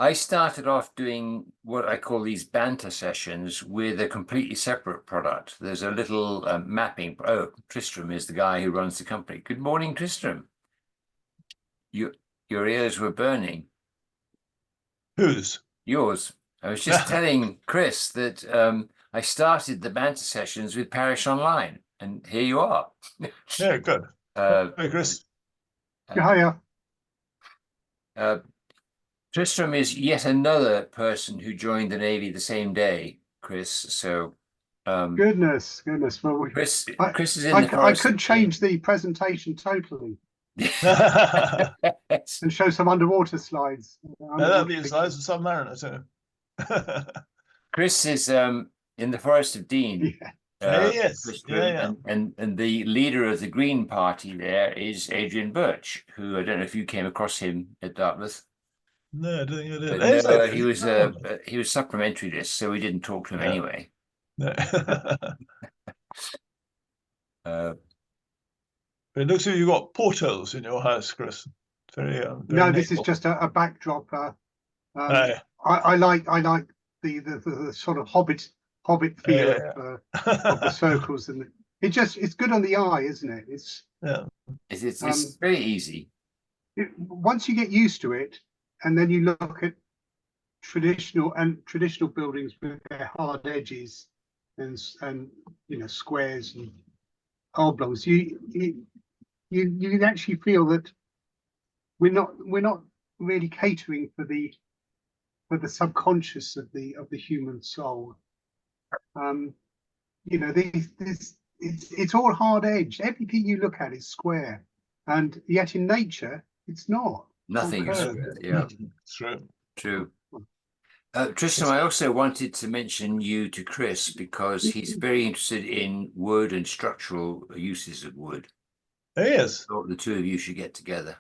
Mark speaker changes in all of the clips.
Speaker 1: I started off doing what I call these banter sessions with a completely separate product. There's a little mapping. Oh, Tristram is the guy who runs the company. Good morning, Tristram. Your ears were burning.
Speaker 2: Whose?
Speaker 1: Yours. I was just telling Chris that I started the banter sessions with Parish Online, and here you are.
Speaker 2: Yeah, good. Hey, Chris.
Speaker 3: Hiya.
Speaker 1: Tristram is yet another person who joined the Navy the same day, Chris. So,
Speaker 3: Goodness. Well,
Speaker 1: Chris is in
Speaker 3: I
Speaker 1: the forest.
Speaker 3: could change the presentation totally
Speaker 1: Yes.
Speaker 3: and show some underwater slides.
Speaker 2: That'd be a size of Submariner too.
Speaker 1: Chris is in the Forest of Dean.
Speaker 3: Yeah.
Speaker 2: Yes. Yeah.
Speaker 1: And the leader of the Green Party there is Adrian Birch, who I don't know if you came across him at Dartmouth.
Speaker 2: No, I don't think I did.
Speaker 1: But no, he was supplementary to this, so we didn't talk to him anyway.
Speaker 2: No.
Speaker 1: But
Speaker 2: it looks like you've got portals in your house, Chris. Very
Speaker 3: No, this is just a backdrop. I like the sort of hobbit feel of the circles, and it's good on the eye, isn't it?
Speaker 1: it's very easy.
Speaker 3: Once you get used to it, and then you look at traditional buildings with their hard edges and squares and oblongs, you actually feel that we're not really catering for the subconscious of the human soul. It's all hard edged. Everything you look at is square, and yet in nature it's not.
Speaker 1: Nothing is square. Yeah, true. Tristan, I also wanted to mention you to Chris because he's very interested in wood and structural uses of wood.
Speaker 2: Oh, yes.
Speaker 1: I thought the two of you should get together.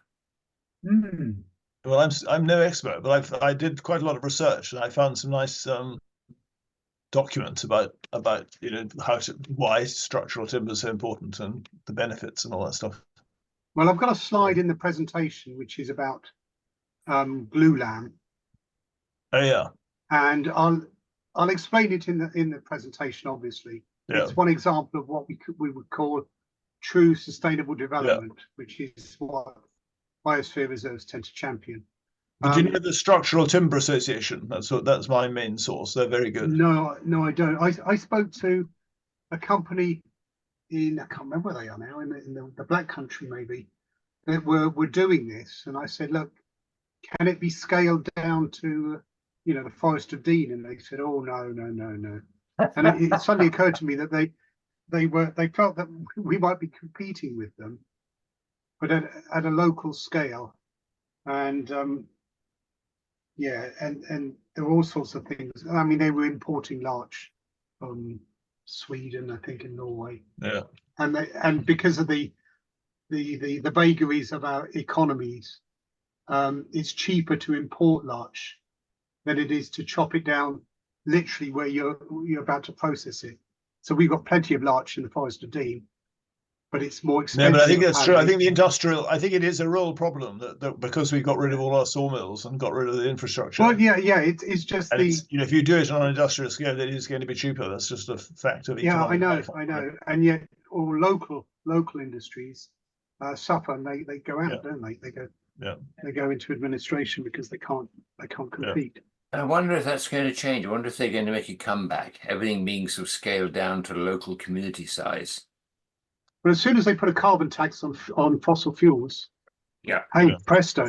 Speaker 2: Well, I'm no expert, but I did quite a lot of research, and I found some nice documents about why structural timber is so important and the benefits and all that stuff.
Speaker 3: Well, I've got a slide in the presentation which is about glulam.
Speaker 2: Oh yeah.
Speaker 3: And I'll explain it in the presentation. Obviously, it's one example of what we would call true sustainable development, which is what Biosphere Reserves tend to champion.
Speaker 2: But do you know the Structural Timber Association? That's my main source. They're very good.
Speaker 3: No, I don't. I spoke to a company I can't remember where they are now, in the Black Country maybe, that were doing this, and I said, look, can it be scaled down to the Forest of Dean? And they said, oh no. And it suddenly occurred to me that they felt that we might be competing with them, but at a local scale. And and there were all sorts of things. I mean, they were importing larch from Sweden, I think, and Norway.
Speaker 2: Yeah.
Speaker 3: And because of the vagaries of our economies, it's cheaper to import larch than it is to chop it down literally where you're about to process it. So we've got plenty of larch in the Forest of Dean, but it's more expensive.
Speaker 2: No, but I think that's true. I think I think it is a real problem that because we got rid of all our sawmills and got rid of the infrastructure.
Speaker 3: Well, yeah, it's just
Speaker 2: if you do it on an industrial scale, it is going to be cheaper. That's just a fact of economic life.
Speaker 3: I know, and yet all local industries suffer, and they go out, don't they? They go into administration because they can't compete.
Speaker 1: I wonder if that's going to change. I wonder if they're going to make a comeback, everything being sort of scaled down to local community size.
Speaker 3: But as soon as they put a carbon tax on fossil fuels, presto,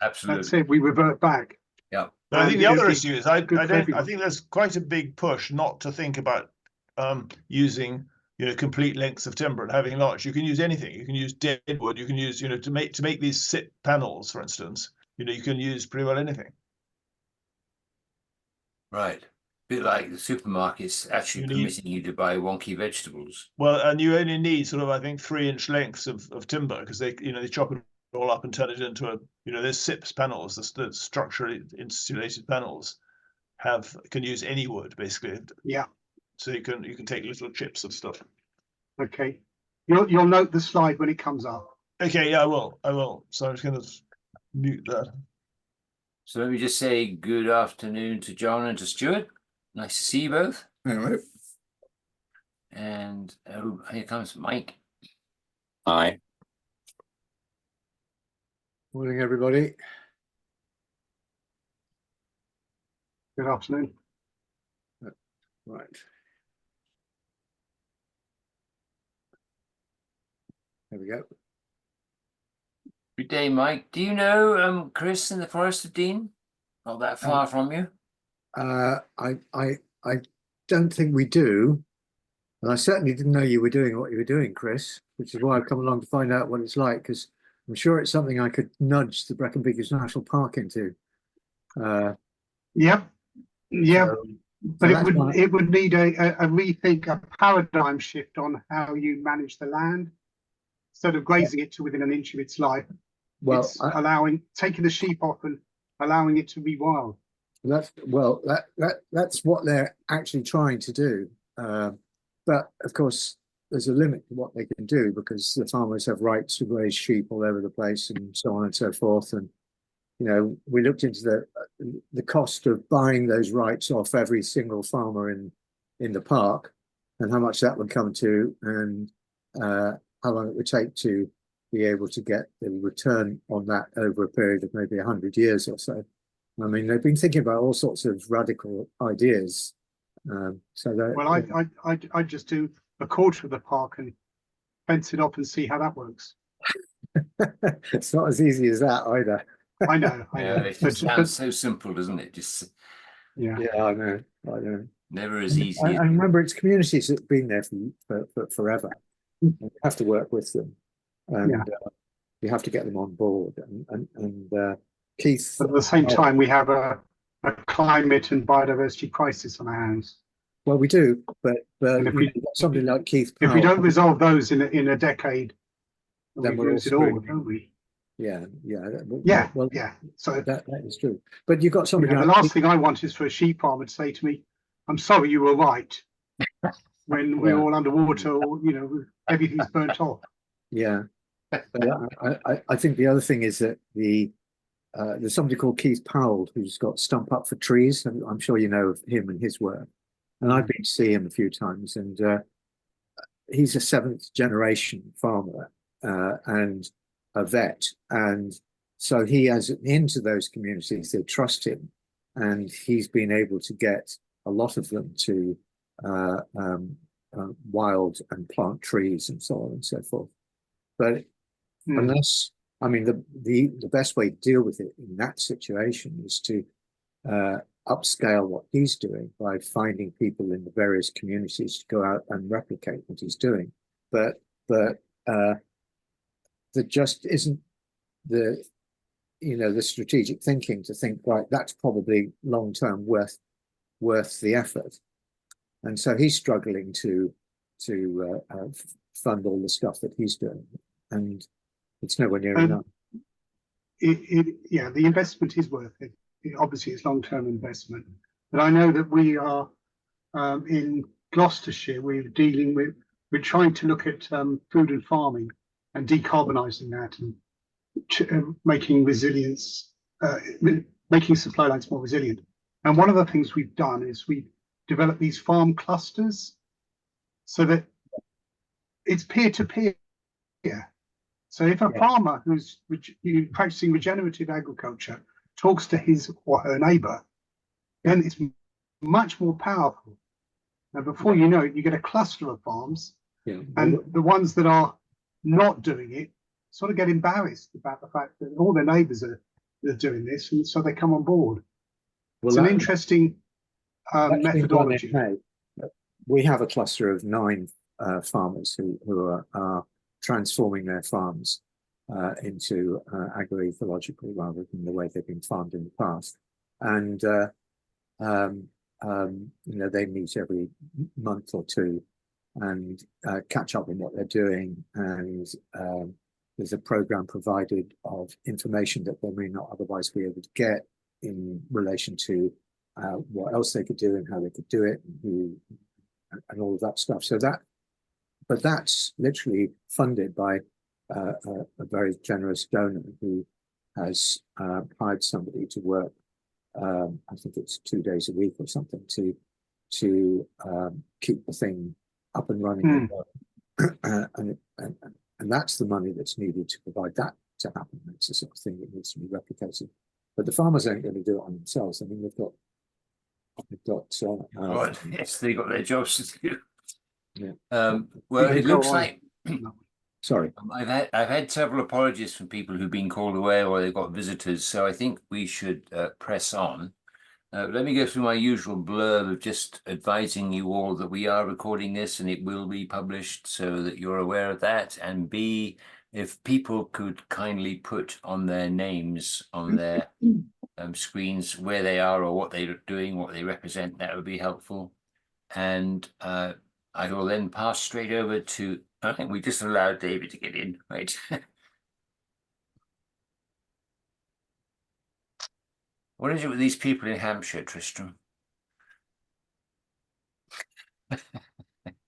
Speaker 1: absolutely,
Speaker 3: that's it. We revert back.
Speaker 1: Yeah.
Speaker 2: But I think the other issue is I think there's quite a big push not to think about using complete lengths of timber and having larch. You can use anything. You can use dead wood. You can use to make these SIP panels, for instance. You can use pretty well anything.
Speaker 1: Right. A bit like the supermarkets actually permitting you to buy wonky vegetables.
Speaker 2: Well, and you only need sort of, I think, 3-inch lengths of timber because they chop it all up and turn it into there's SIPs panels, the structurally insulated panels can use any wood basically.
Speaker 3: Yeah.
Speaker 2: So you can take little chips of stuff.
Speaker 3: Okay. You'll note the slide when it comes up.
Speaker 2: Okay, yeah, I will. So I'm just going to mute that.
Speaker 1: So let me just say good afternoon to John and to Stuart. Nice to see you both.
Speaker 4: Hello.
Speaker 1: And oh, here comes Mike.
Speaker 4: Hi.
Speaker 5: Morning, everybody.
Speaker 3: Good afternoon.
Speaker 5: Right. There we go.
Speaker 1: Good day, Mike. Do you know Chris in the Forest of Dean? Not that far from you.
Speaker 5: I don't think we do. And I certainly didn't know you were doing what you were doing, Chris, which is why I've come along to find out what it's like, because I'm sure it's something I could nudge the Brecon Beacons National Park into.
Speaker 3: Yep. Yep.
Speaker 5: So,
Speaker 3: But
Speaker 5: so
Speaker 3: it would need a rethink, a paradigm shift on how you manage the land. Instead of grazing it to within an inch of its life,
Speaker 5: well,
Speaker 3: it's taking the sheep off and allowing it to be wild.
Speaker 5: that's what they're actually trying to do. But of course, there's a limit to what they can do, because the farmers have rights to raise sheep all over the place and so on and so forth. And you know, we looked into the cost of buying those rights off every single farmer in the park, and how much that would come to, and how long it would take to be able to get the return on that over a period of maybe 100 years or so. I mean, they've been thinking about all sorts of radical ideas.
Speaker 3: Well, I just do a quarter of the park and fence it off and see how that works.
Speaker 5: It's not as easy as that either.
Speaker 3: I know.
Speaker 1: It just sounds so simple, doesn't it? Just
Speaker 3: yeah.
Speaker 5: Yeah, I know.
Speaker 1: never as easy.
Speaker 5: I remember it's communities that have been there for forever. You have to work with them, and you have to get them on board. And Keith,
Speaker 3: But at the same time, we have a climate and biodiversity crisis on our hands.
Speaker 5: well, we do, but
Speaker 3: And if
Speaker 5: somebody like Keith
Speaker 3: if we
Speaker 5: Powell,
Speaker 3: don't resolve those in a decade,
Speaker 5: then
Speaker 3: we
Speaker 5: we're all
Speaker 3: lose it all,
Speaker 5: screwed.
Speaker 3: don't we?
Speaker 5: yeah.
Speaker 3: Yeah. So
Speaker 5: that is true. But you've got somebody
Speaker 3: the
Speaker 5: like
Speaker 3: last thing I want is for a sheep farmer to say to me, "I'm sorry, you were right," when we're all underwater, or everything's burnt off.
Speaker 5: Yeah. But I think the other thing is that there's somebody called Keith Powell who's got Stump Up for Trees, and I'm sure you know of him and his work. And I've been to see him a few times, and he's a 7th generation farmer and a vet, and so he has into those communities. They trust him, and he's been able to get a lot of them to wild and plant trees and so on and so forth. But unless, I mean, the best way to deal with it in that situation is to upscale what he's doing by finding people in the various communities to go out and replicate what he's doing. But there just isn't the strategic thinking to think, right, that's probably long term worth the effort. And so he's struggling to fund all the stuff that he's doing, and it's nowhere near enough.
Speaker 3: The investment is worth it. Obviously, it's long-term investment. But I know that we are in Gloucestershire. We're trying to look at food and farming and decarbonising that, and making resilience, making supply lines more resilient. And one of the things we've done is we've developed these farm clusters, so that it's peer-to-peer. So if a farmer who's practicing regenerative agriculture talks to his or her neighbour, then it's much more powerful. And before you know it, you get a cluster of farms, and the ones that are not doing it sort of get embarrassed about the fact that all their neighbours are doing this, and so they come on board. It's an interesting methodology.
Speaker 5: We have a cluster of 9 farmers who are transforming their farms into agroecological rather than the way they've been farmed in the past. And they meet every month or two and catch up on what they're doing. And there's a program provided of information that they may not otherwise be able to get in relation to what else they could do and how they could do it, and all of that stuff. But that's literally funded by a very generous donor who has hired somebody to work. I think it's 2 days a week or something to keep the thing up and running. And that's the money that's needed to provide that to happen. It's the sort of thing that needs to be replicated. But the farmers aren't going to do it on themselves. I mean, they've got
Speaker 1: Right. Yes, they got their jobs to do.
Speaker 5: Yeah.
Speaker 1: Well,
Speaker 3: You
Speaker 1: it
Speaker 3: can go
Speaker 1: looks
Speaker 3: on.
Speaker 1: like
Speaker 5: Sorry.
Speaker 1: I've had several apologies from people who've been called away or they've got visitors, so I think we should press on. Let me go through my usual blurb of just advising you all that we are recording this and it will be published so that you're aware of that. And B, if people could kindly put on their names on their screens where they are or what they're doing, what they represent, that would be helpful. And I will then pass straight over to, I think we just allowed David to get in, right? What is it with these people in Hampshire, Tristram?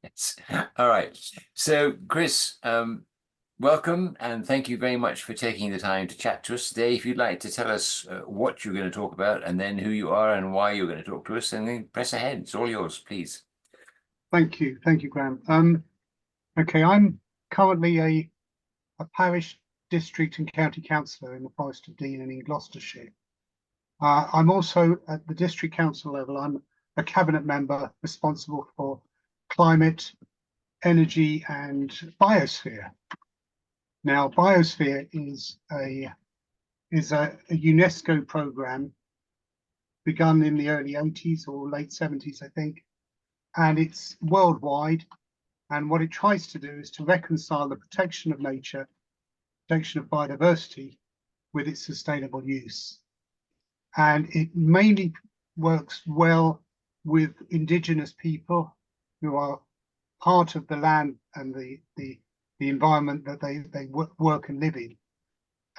Speaker 1: Yes. All right. So, Chris, welcome and thank you very much for taking the time to chat to us today. If you'd like to tell us what you're going to talk about and then who you are and why you're going to talk to us, then press ahead. It's all yours, please.
Speaker 3: Thank you, Graham. Okay, I'm currently a parish, district, and county councillor in the Forest of Dean and in Gloucestershire. I'm also at the district council level. I'm a cabinet member responsible for climate, energy, and biosphere. Now, biosphere is a UNESCO program begun in the early 80s or late 70s, I think, and it's worldwide. And what it tries to do is to reconcile the protection of nature, protection of biodiversity, with its sustainable use. And it mainly works well with indigenous people who are part of the land and the environment that they work and live in.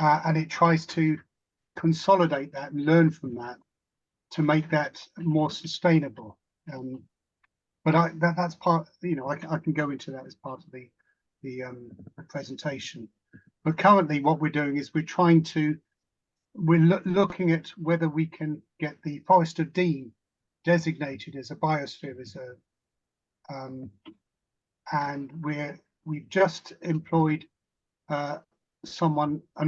Speaker 3: And it tries to consolidate that and learn from that to make that more sustainable. But that's part, I can go into that as part of the presentation. But currently what we're doing is we're looking at whether we can get the Forest of Dean designated as a biosphere reserve. And we've just employed an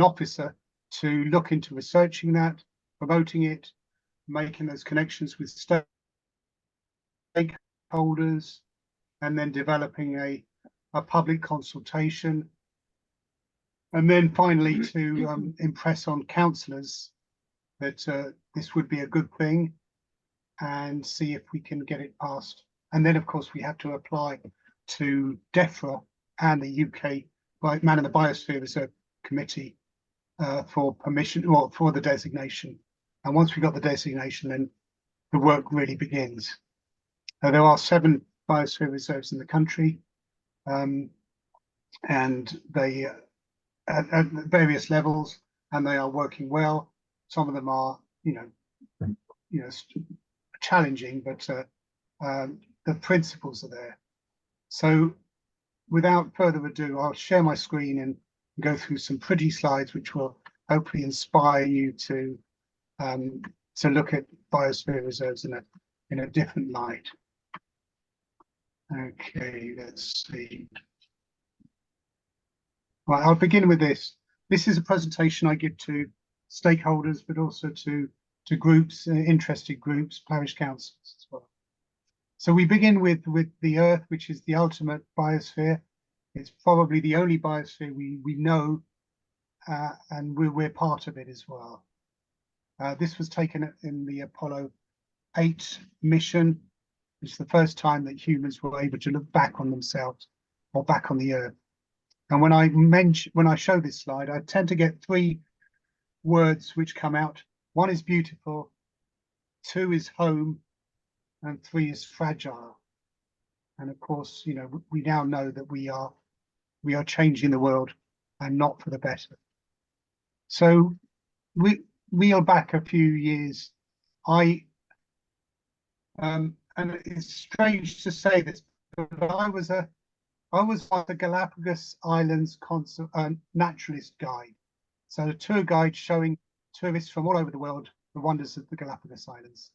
Speaker 3: officer to look into researching that, promoting it, making those connections with stakeholders, and then developing a public consultation. And then finally to impress on councillors that this would be a good thing and see if we can get it passed. And then, of course, we have to apply to DEFRA and the UK Man in the Biosphere Reserve Committee for permission or for the designation. And once we've got the designation, then the work really begins. There are 7 biosphere reserves in the country, and they at various levels, and they are working well. Some of them are, challenging, but the principles are there. So, without further ado, I'll share my screen and go through some pretty slides, which will hopefully inspire you to look at biosphere reserves in a different light. Okay, let's see. Right, I'll begin with this. This is a presentation I give to stakeholders, but also to groups, interested groups, parish councils as well. So we begin with the Earth, which is the ultimate biosphere. It's probably the only biosphere we know, and we're part of it as well. This was taken in the Apollo 8 mission. It's the first time that humans were able to look back on themselves or back on the Earth. And when I show this slide, I tend to get 3 words which come out. 1 is beautiful, 2 is home, and 3 is fragile. And of course, we now know that we are changing the world, and not for the better. So we are back a few years. And it's strange to say this, but I was on the Galapagos Islands naturalist guide. So a tour guide showing tourists from all over the world the wonders of the Galapagos Islands.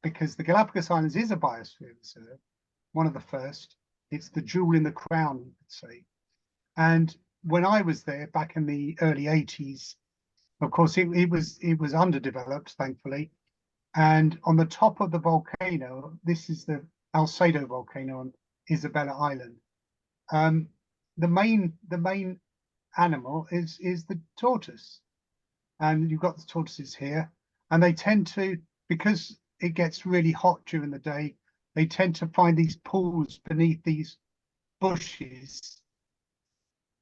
Speaker 3: Because the Galapagos Islands is a biosphere reserve, one of the first. It's the jewel in the crown, you could say. And when I was there back in the early 80s, of course, it was underdeveloped, thankfully. And on the top of the volcano, this is the Alcedo volcano on Isabella Island. The main animal is the tortoise, and you've got the tortoises here, and they tend to, because it gets really hot during the day, they tend to find these pools beneath these bushes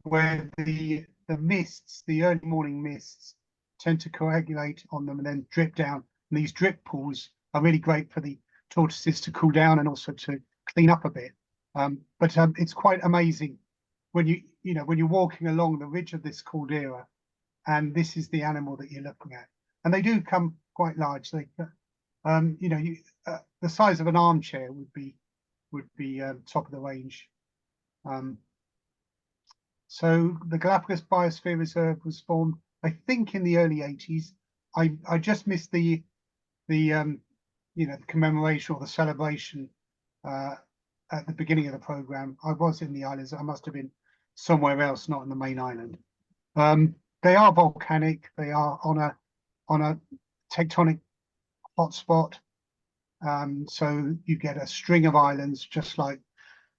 Speaker 3: where the mists, the early morning mists, tend to coagulate on them and then drip down. And these drip pools are really great for the tortoises to cool down and also to clean up a bit. But it's quite amazing when when you're walking along the ridge of this caldera, and this is the animal that you're looking at. And they do come quite large. They, the size of an armchair would be top of the range. So the Galapagos Biosphere Reserve was formed, I think, in the early 80s. I just missed the commemoration or the celebration at the beginning of the program. I was in the islands. I must have been somewhere else, not on the main island. They are volcanic. They are on a tectonic hotspot. So you get a string of islands, just like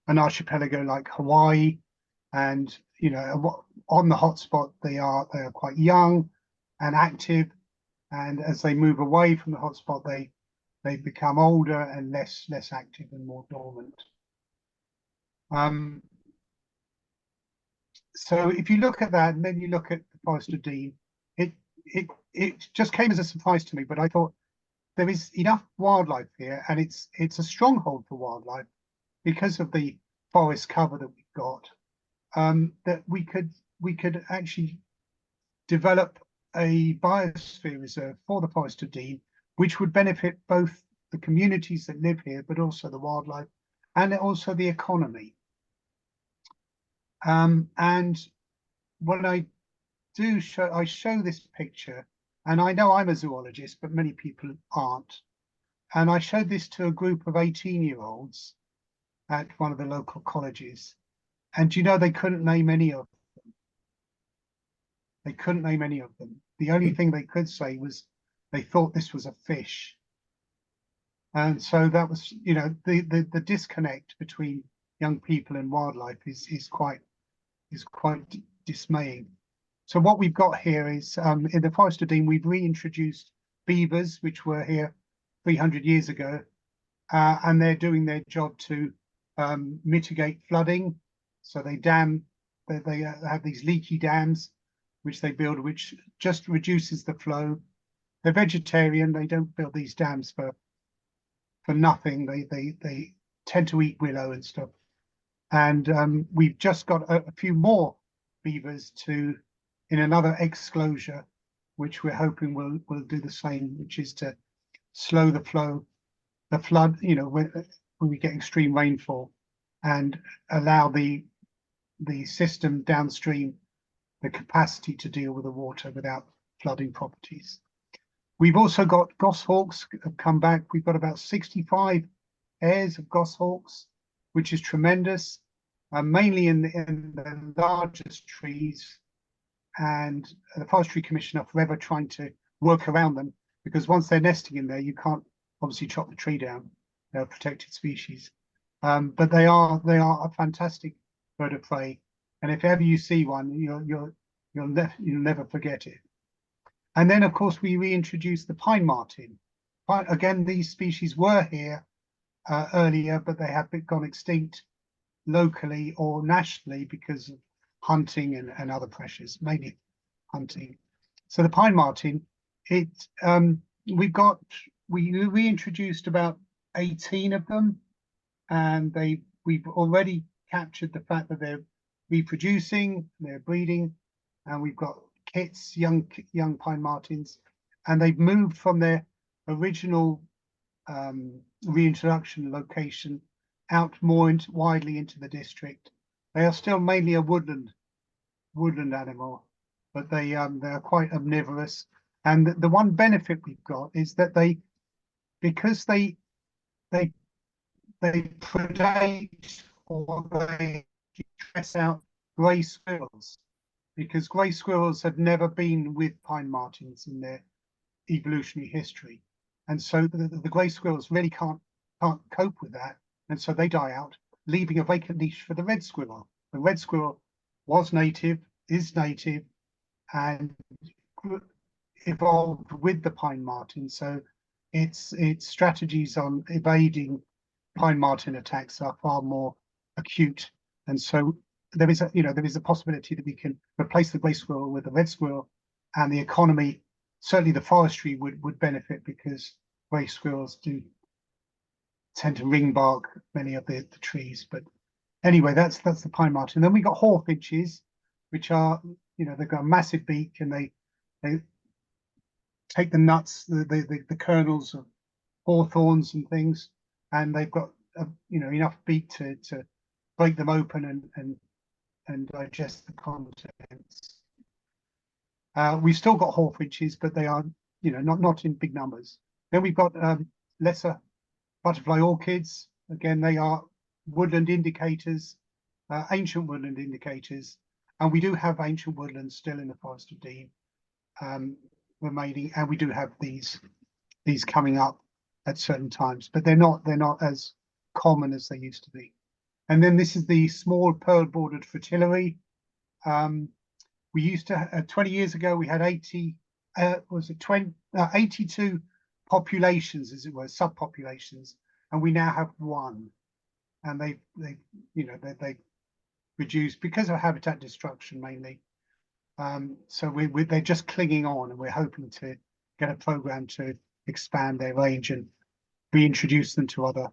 Speaker 3: an archipelago like Hawaii. And on the hotspot, they are quite young and active. And as they move away from the hotspot, they become older and less active and more dormant. So if you look at that, and then you look at the Forest of Dean, it just came as a surprise to me. But I thought there is enough wildlife here, and it's a stronghold for wildlife because of the forest cover that we've got. That we could actually develop a biosphere reserve for the Forest of Dean, which would benefit both the communities that live here, but also the wildlife and also the economy. And when I show this picture, and I know I'm a zoologist, but many people aren't. And I showed this to a group of 18-year-olds at one of the local colleges. And they couldn't name any of them. They couldn't name any of them. The only thing they could say was they thought this was a fish. And so that was, the disconnect between young people and wildlife is quite dismaying. So what we've got here is in the Forest of Dean, we've reintroduced beavers, which were here 300 years ago, and they're doing their job to mitigate flooding. So they have these leaky dams, which they build, which just reduces the flow. They're vegetarian. They don't build these dams for nothing. They tend to eat willow and stuff. And we've just got a few more beavers in another exclosure, which we're hoping will do the same, which is to slow the flood, when we get extreme rainfall, and allow the system downstream the capacity to deal with the water without flooding properties. We've also got goshawks have come back. We've got about 65 pairs of goshawks, which is tremendous, mainly in the largest trees. And the Forestry Commission are forever trying to work around them, because once they're nesting in there, you can't obviously chop the tree down. They're a protected species. But they are a fantastic bird of prey, and if ever you see one, you'll never forget it. And then, of course, we reintroduced the pine marten. Again, these species were here earlier, but they have gone extinct locally or nationally because of hunting and other pressures, mainly hunting. So the pine marten, we reintroduced about 18 of them, and we've already captured the fact that they're reproducing, they're breeding, and we've got kits, young pine martens, and they've moved from their original reintroduction location out more widely into the district. They are still mainly a woodland animal, but they're quite omnivorous. And the one benefit we've got is that because they predate, or they dress out grey squirrels, because grey squirrels have never been with pine martens in their evolutionary history, and so the grey squirrels really can't cope with that, and so they die out, leaving a vacant niche for the red squirrel. The red squirrel is native, and evolved with the pine marten, so its strategies on evading pine marten attacks are far more acute, and so there is a possibility that we can replace the grey squirrel with the red squirrel, and the economy, certainly the forestry, would benefit, because grey squirrels do tend to ring bark many of the trees. But anyway, that's the pine marten. Then we got hawfinches, which are, they've got a massive beak, and they take the nuts, the kernels of hawthorns and things, and they've got enough beak to break them open and digest the contents. We've still got hawfinches, but they are not in big numbers. Then we've got lesser butterfly orchids. Again, they are woodland indicators, ancient woodland indicators, and we do have ancient woodlands still in the Forest of Dean remaining, and we do have these coming up at certain times, but they're not as common as they used to be. And then this is the small pearl bordered fritillary. We used to 20 years ago we had 82 populations, as it were, subpopulations, and we now have one, and they reduced because of habitat destruction mainly. So they're just clinging on, and we're hoping to get a program to expand their range and reintroduce them to other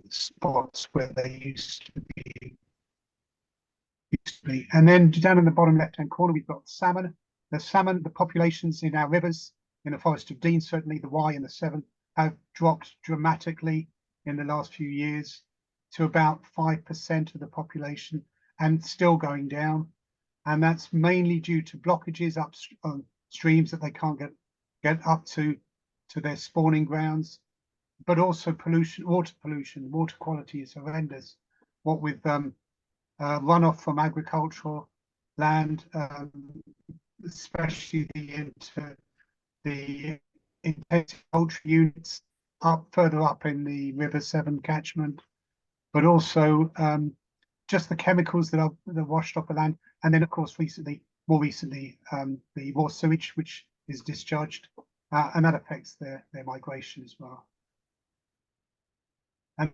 Speaker 3: spots where they used to be. And then down in the bottom left-hand corner, we've got salmon. The populations in our rivers, in the Forest of Dean, certainly the Wye and the Severn, have dropped dramatically in the last few years to about 5% of the population, and still going down. And that's mainly due to blockages up streams that they can't get up to their spawning grounds, but also pollution, water quality is horrendous. What with runoff from agricultural land, especially the intensive poultry units further up in the River Severn catchment, but also just the chemicals that are washed off the land, and then of course more recently the raw sewage which is discharged, and that affects their migration as well. And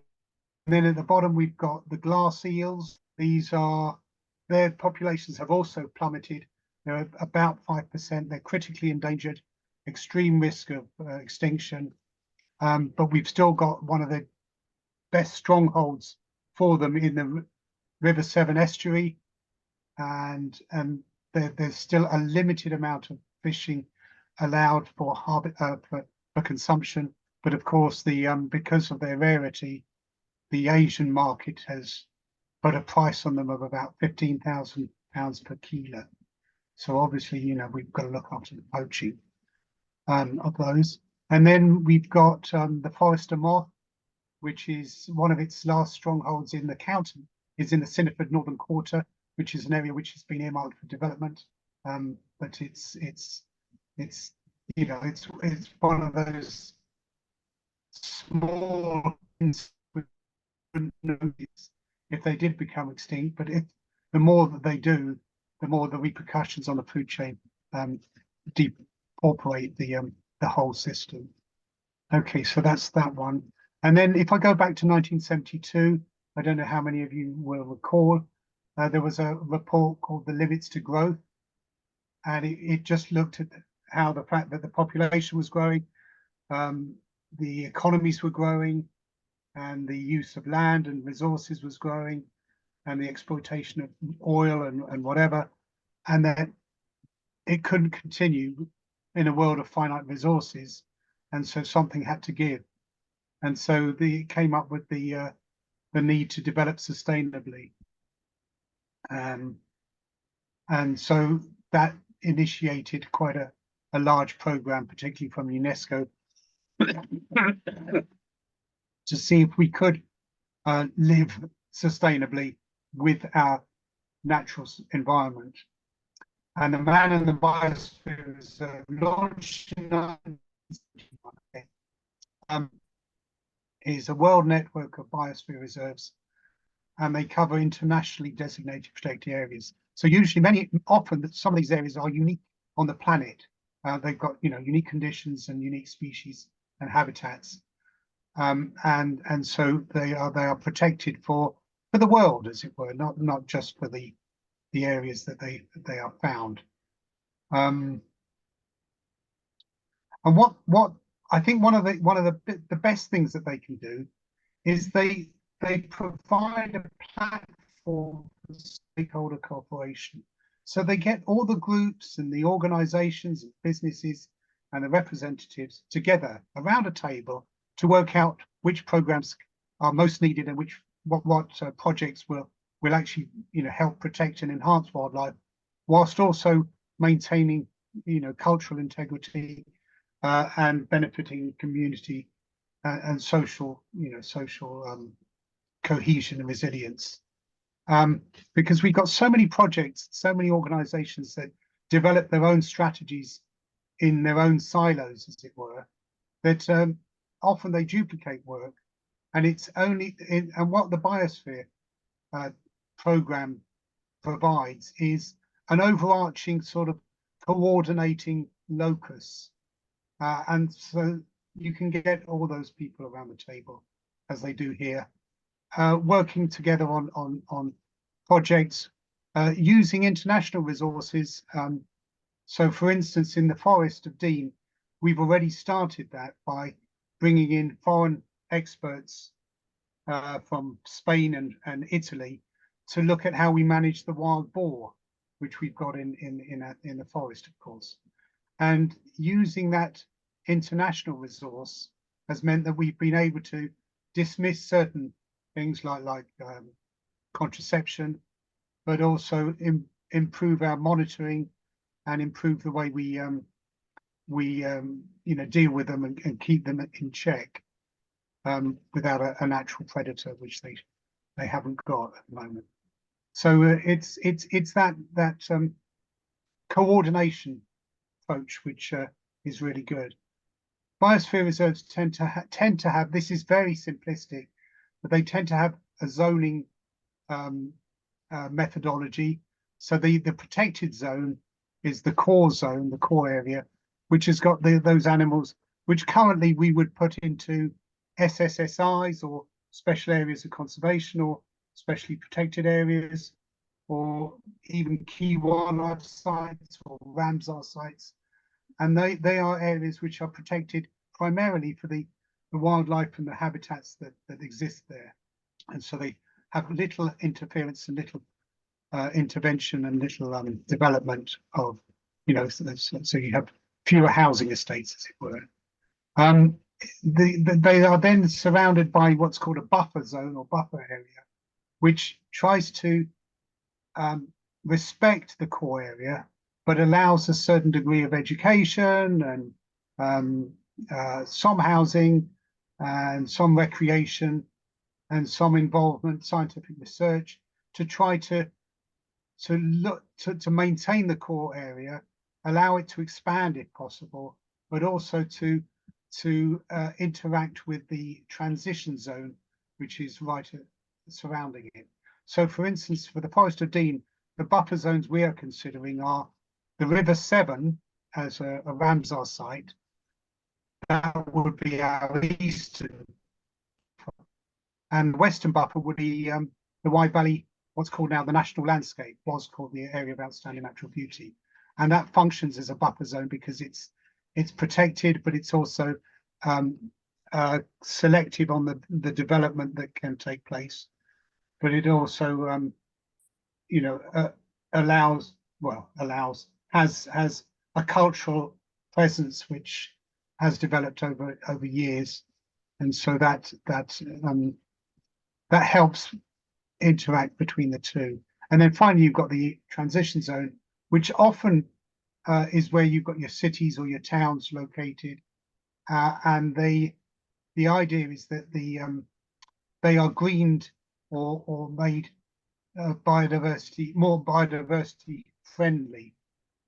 Speaker 3: then at the bottom we've got the glass eels. Their populations have also plummeted. They're about 5%. They're critically endangered, extreme risk of extinction. But we've still got one of the best strongholds for them in the River Severn estuary, and there's still a limited amount of fishing allowed for consumption. But of course, because of their rarity, the Asian market has put a price on them of about £15,000 per kilo. So obviously, we've got to look after the poaching of those. And then we've got the Forester moth, which is one of its last strongholds in the county, is in the Sinniford Northern Quarter, which is an area which has been earmarked for development. But it's one of those small things we wouldn't notice if they did become extinct. But the more that they do, the more the repercussions on the food chain depauperate the whole system. Okay, so that's that one. And then if I go back to 1972, I don't know how many of you will recall, there was a report called The Limits to Growth, and it just looked at how the fact that the population was growing, the economies were growing, and the use of land and resources was growing, and the exploitation of oil and whatever, and that it couldn't continue in a world of finite resources, and so something had to give. And so they came up with the need to develop sustainably. And so that initiated quite a large program, particularly from UNESCO, to see if we could live sustainably with our natural environment. And the Man in the Biosphere Reserve launched in 1971. Is a world network of biosphere reserves, and they cover internationally designated protected areas. So usually, often some of these areas are unique on the planet. They've got unique conditions and unique species and habitats, and so they are protected for the world, as it were, not just for the areas that they are found. And what I think one of the best things that they can do is they provide a platform for stakeholder cooperation. So they get all the groups and the organizations and businesses and the representatives together around a table to work out which programs are most needed and what projects will actually help protect and enhance wildlife, whilst also maintaining cultural integrity and benefiting community and social cohesion and resilience. Because we've got so many projects, so many organizations that develop their own strategies in their own silos, as it were, that often they duplicate work, and it's only and what the Biosphere program provides is an overarching sort of coordinating locus, and so you can get all those people around the table, as they do here, working together on projects using international resources. So, for instance, in the Forest of Dean, we've already started that by bringing in foreign experts from Spain and Italy to look at how we manage the wild boar, which we've got in the forest, of course. And using that international resource has meant that we've been able to dismiss certain things like contraception, but also improve our monitoring and improve the way we deal with them and keep them in check without a natural predator, which they haven't got at the moment. So it's that coordination approach which is really good. Biosphere reserves tend to have, this is very simplistic, but they tend to have a zoning methodology. So the protected zone is the core zone, the core area, which has got those animals which currently we would put into SSSIs, or special areas of conservation, or specially protected areas, or even key wildlife sites or Ramsar sites. And they are areas which are protected primarily for the wildlife and the habitats that exist there. And so they have little interference and little intervention and little development of, so you have fewer housing estates, as it were. They are then surrounded by what's called a buffer zone or buffer area, which tries to respect the core area, but allows a certain degree of education and some housing and some recreation and some involvement, scientific research, to try to maintain the core area, allow it to expand if possible, but also to interact with the transition zone, which is right surrounding it. So, for instance, for the Forest of Dean, the buffer zones we are considering are the River Severn as a Ramsar site. That would be our eastern, and western buffer would be the Wye Valley, what's called now the National Landscape, was called the Area of Outstanding Natural Beauty, and that functions as a buffer zone because it's protected, but it's also selective on the development that can take place. But it also, has a cultural presence which has developed over years, and so that helps interact between the two. And then finally, you've got the transition zone, which often is where you've got your cities or your towns located, and the idea is that they are greened or made more biodiversity friendly.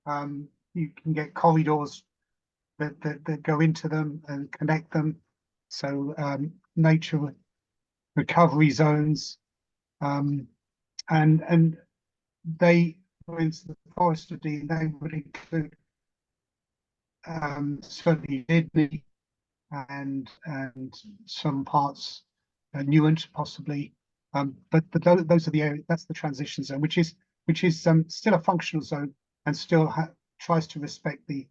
Speaker 3: You can get corridors that go into them and connect them. So nature recovery zones, and they, for instance, the Forest of Dean, they would include certainly Sydney and some parts Newent possibly, but those are the areas. That's the transition zone, which is still a functional zone and still tries to respect the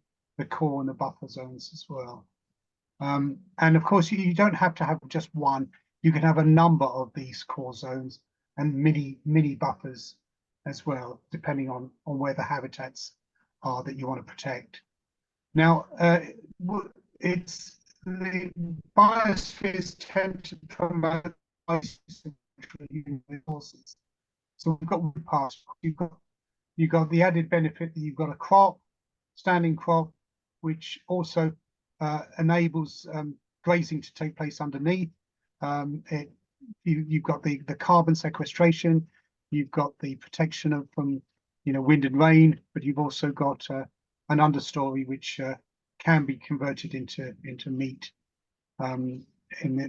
Speaker 3: core and the buffer zones as well. And of course, you don't have to have just one. You can have a number of these core zones and mini buffers as well, depending on where the habitats are that you want to protect. Now, it's the biospheres tend to promote resources. So we've got wood pasture. You've got the added benefit that you've got a crop, standing crop, which also enables grazing to take place underneath. You've got the carbon sequestration, you've got the protection from wind and rain, but you've also got an understory which can be converted into meat in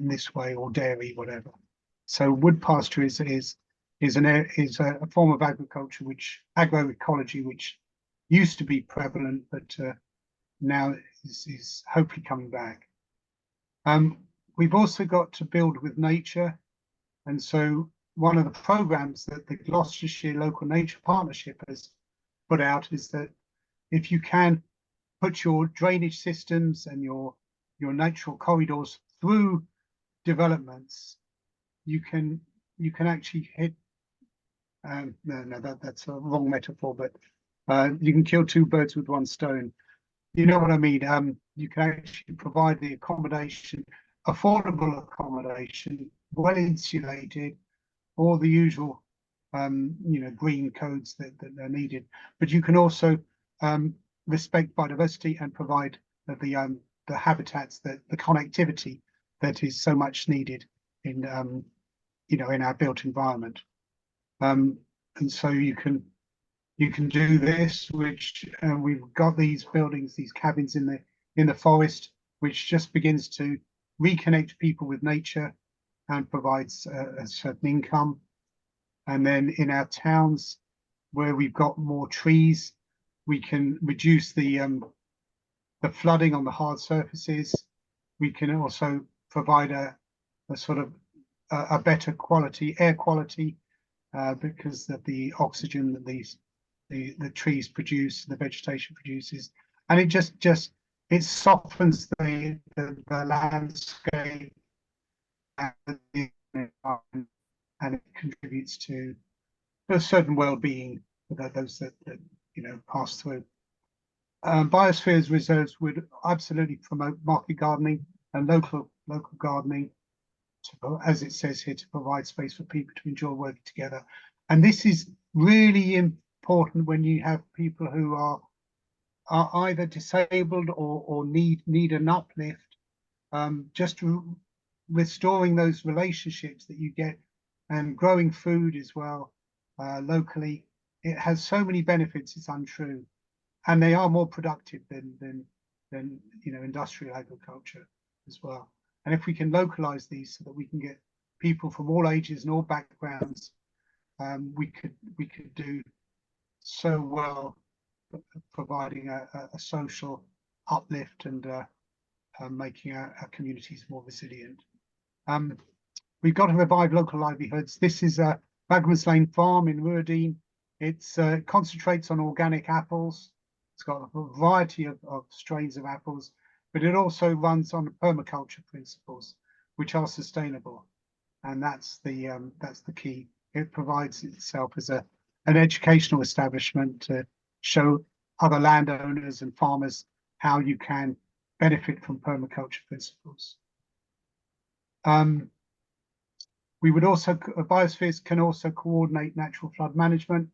Speaker 3: this way, or dairy, whatever. So wood pasture is a form of agriculture, agroecology, which used to be prevalent, but now is hopefully coming back. We've also got to build with nature, and so one of the programs that the Gloucestershire Local Nature Partnership has put out is that if you can put your drainage systems and your natural corridors through developments, you can actually hit that's a wrong metaphor, but you can kill two birds with one stone. You know what I mean? You can actually provide the accommodation, affordable accommodation, well insulated, all the usual green codes that are needed, but you can also respect biodiversity and provide the habitats, the connectivity that is so much needed in in our built environment. And so you can do this, which we've got these buildings, these cabins in the forest, which just begins to reconnect people with nature and provides a certain income. And then in our towns, where we've got more trees, we can reduce the flooding on the hard surfaces. We can also provide a sort of a better quality air quality because of the oxygen that the trees produce, the vegetation produces, and it softens the landscape and it contributes to a certain well-being for those that pass through. Biosphere Reserves would absolutely promote market gardening and local gardening, as it says here, to provide space for people to enjoy working together. And this is really important when you have people who are either disabled or need an uplift. Just restoring those relationships that you get, and growing food as well locally. It has so many benefits, it's untrue, and they are more productive than industrial agriculture as well. And if we can localize these so that we can get people from all ages and all backgrounds, we could do so well, providing a social uplift and making our communities more resilient. We've got to revive local livelihoods. This is a Bagman's Lane Farm in Ruadine. It concentrates on organic apples. It's got a variety of strains of apples, but it also runs on permaculture principles, which are sustainable, and that's the key. It provides itself as an educational establishment to show other landowners and farmers how you can benefit from permaculture principles. Biospheres can also coordinate natural flood management.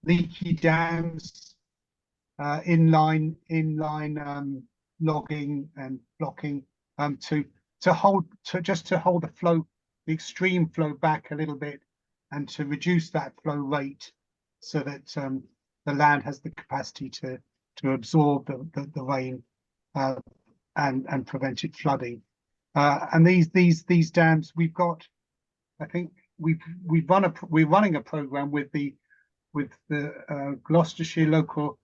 Speaker 3: Leaky dams inline logging and blocking to hold the flow, the extreme flow back a little bit, and to reduce that flow rate so that the land has the capacity to absorb the rain and prevent it flooding. And these dams, we've got, I think we're running a program with the Gloucestershire local,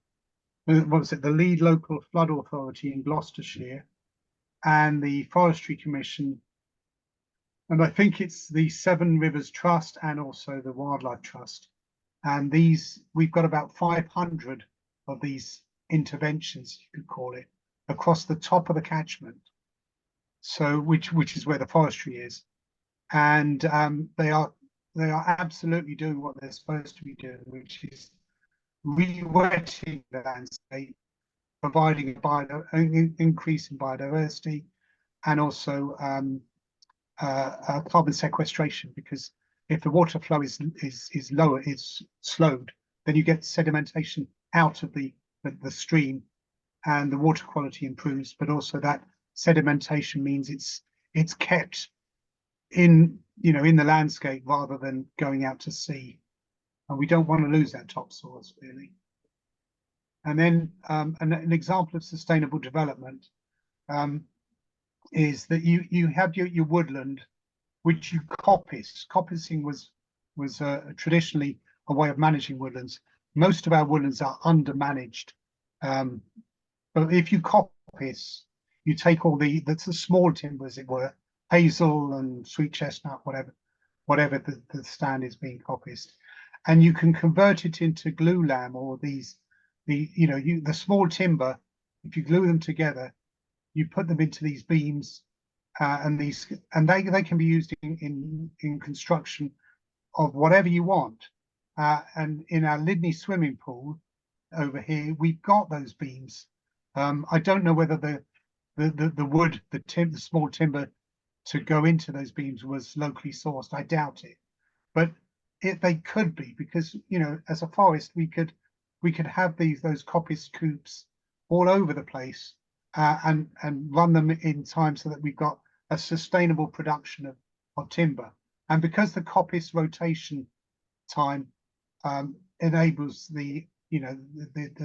Speaker 3: what was it, the lead local flood authority in Gloucestershire and the Forestry Commission, and I think it's the Seven Rivers Trust and also the Wildlife Trust. And we've got about 500 of these interventions, you could call it, across the top of the catchment. So which is where the forestry is, and they are absolutely doing what they're supposed to be doing, which is re-wetting the landscape, providing an increase in biodiversity, and also carbon sequestration. Because if the water flow is lower, is slowed, then you get sedimentation out of the stream, and the water quality improves. But also that sedimentation means it's kept in the landscape rather than going out to sea, and we don't want to lose that topsoils really. And then an example of sustainable development is that you have your woodland, which you coppice. Coppicing was traditionally a way of managing woodlands. Most of our woodlands are undermanaged, but if you coppice, you take all the small timber, as it were, hazel and sweet chestnut, whatever the stand is being coppiced, and you can convert it into glulam, or the small timber. If you glue them together, you put them into these beams, and they can be used in construction of whatever you want. And in our Lydney swimming pool over here, we've got those beams. I don't know whether the wood, the small timber to go into those beams was locally sourced. I doubt it, but they could be, because as a forest we could have those coppice coops all over the place, and run them in time so that we've got a sustainable production of timber. And because the coppice rotation time enables the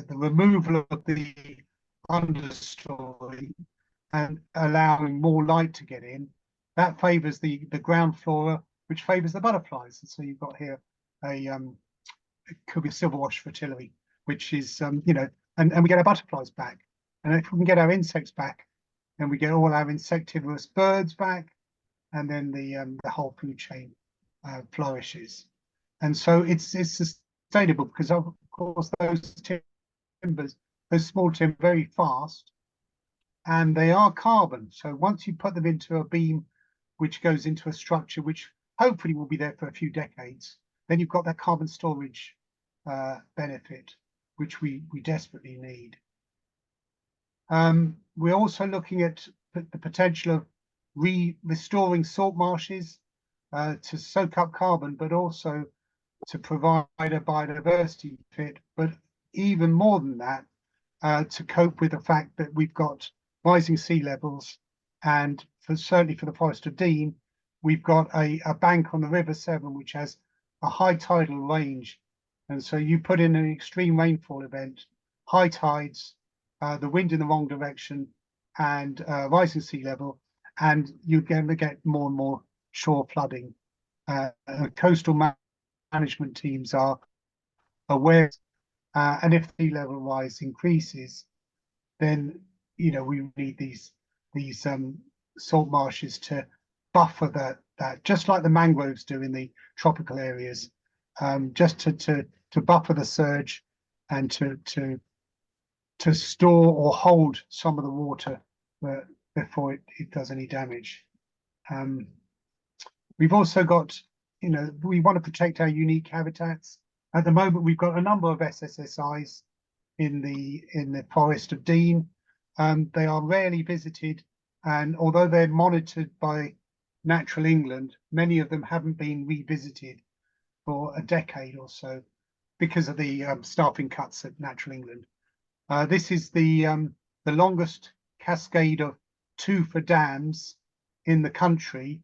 Speaker 3: removal of the understory and allowing more light to get in, that favors the ground flora, which favors the butterflies. And so you've got here it could be a silverwash fritillary, which is and we get our butterflies back. And if we can get our insects back, then we get all our insectivorous birds back, and then the whole food chain flourishes. And so it's sustainable, because of course those small timbers, very fast, and they are carbon. So once you put them into a beam, which goes into a structure which hopefully will be there for a few decades, then you've got that carbon storage benefit, which we desperately need. We're also looking at the potential of restoring salt marshes to soak up carbon, but also to provide a biodiversity fit. But even more than that, to cope with the fact that we've got rising sea levels, and certainly for the Forest of Dean, we've got a bank on the River Severn which has a high tidal range. And so you put in an extreme rainfall event, high tides, the wind in the wrong direction, and rising sea level, and you're going to get more and more shore flooding. Coastal management teams are aware, and if sea level rise increases, then we need these salt marshes to buffer that, just like the mangroves do in the tropical areas, just to buffer the surge and to store or hold some of the water before it does any damage. We've also got, we want to protect our unique habitats. At the moment, we've got a number of SSSIs in the Forest of Dean. They are rarely visited, and although they're monitored by Natural England, many of them haven't been revisited for a decade or so because of the staffing cuts at Natural England. This is the longest cascade of tufa dams in the country.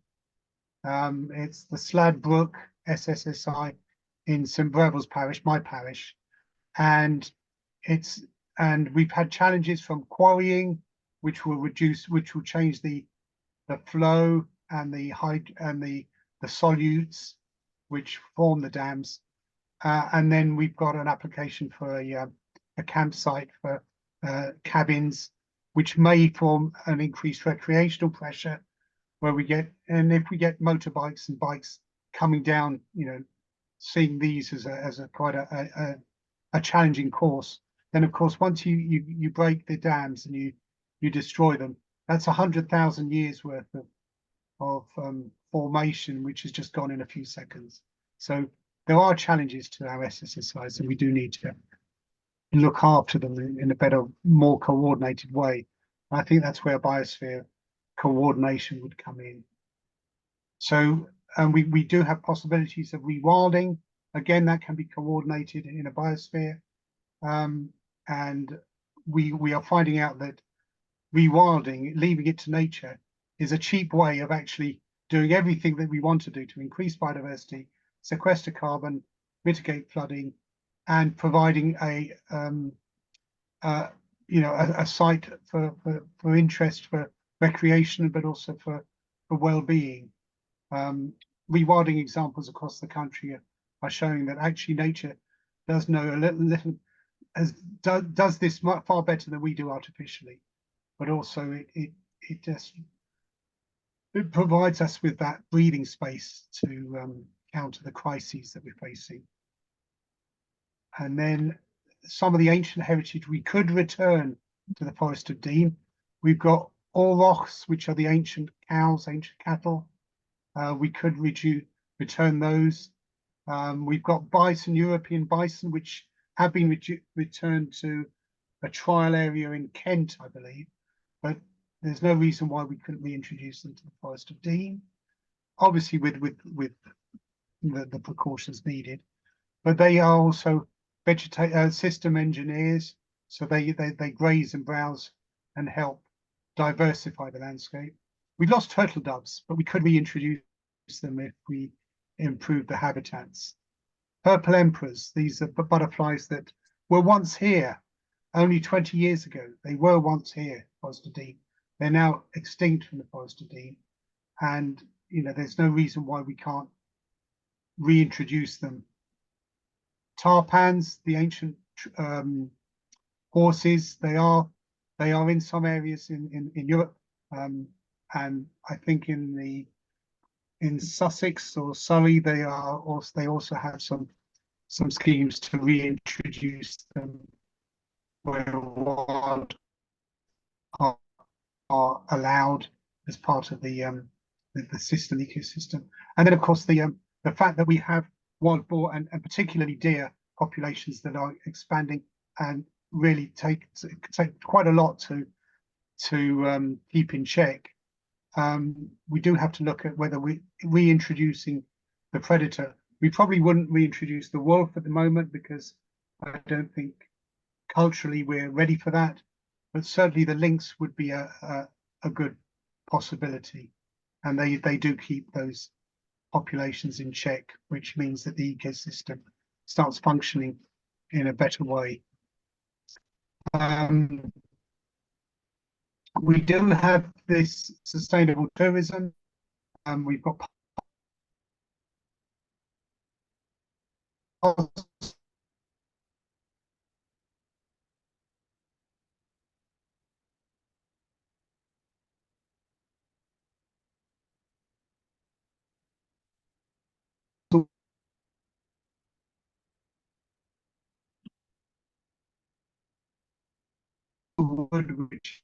Speaker 3: It's the Sladbrook SSSI in St Brevil's parish, my parish, and we've had challenges from quarrying, which will change the flow and the solutes which form the dams, and then we've got an application for a campsite for cabins, which may form an increased recreational pressure where if we get motorbikes and bikes coming down, seeing these as quite a challenging course, then of course once you break the dams and you destroy them, that's 100,000 years worth of formation, which has just gone in a few seconds. So there are challenges to our SSSIs, and we do need to look after them in a better, more coordinated way. I think that's where biosphere coordination would come in. So we do have possibilities of rewilding. Again, that can be coordinated in a biosphere. And we are finding out that rewilding, leaving it to nature, is a cheap way of actually doing everything that we want to do to increase biodiversity, sequester carbon, mitigate flooding, and providing a site for interest, for recreation, but also for well-being. Rewilding examples across the country are showing that actually nature does know a little does this far better than we do artificially, but also it provides us with that breathing space to counter the crises that we're facing. And then some of the ancient heritage we could return to the Forest of Dean. We've got aurochs, which are the ancient cows, ancient cattle. We could return those. We've got bison, European bison, which have been returned to a trial area in Kent, I believe, but there's no reason why we couldn't reintroduce them to the Forest of Dean, obviously with the precautions needed. But they are also system engineers, so they graze and browse and help diversify the landscape. We lost turtle doves, but we could reintroduce them if we improve the habitats. Purple emperors, these are butterflies that were once here only 20 years ago. They were once here, Forest of Dean. They're now extinct from the Forest of Dean. And, there's no reason why we can't reintroduce them. Tarpans, the ancient horses, they are in some areas in Europe. And I think in Sussex or Surrey, they also have some schemes to reintroduce them where wild are allowed as part of the system ecosystem. And then of course the fact that we have wild boar and particularly deer populations that are expanding and really take quite a lot to keep in check. We do have to look at whether we reintroducing the predator. We probably wouldn't reintroduce the wolf at the moment because I don't think culturally we're ready for that. But certainly the lynx would be a good possibility, and they do keep those populations in check, which means that the ecosystem starts functioning in a better way. We do have this sustainable tourism, and we've got wood, which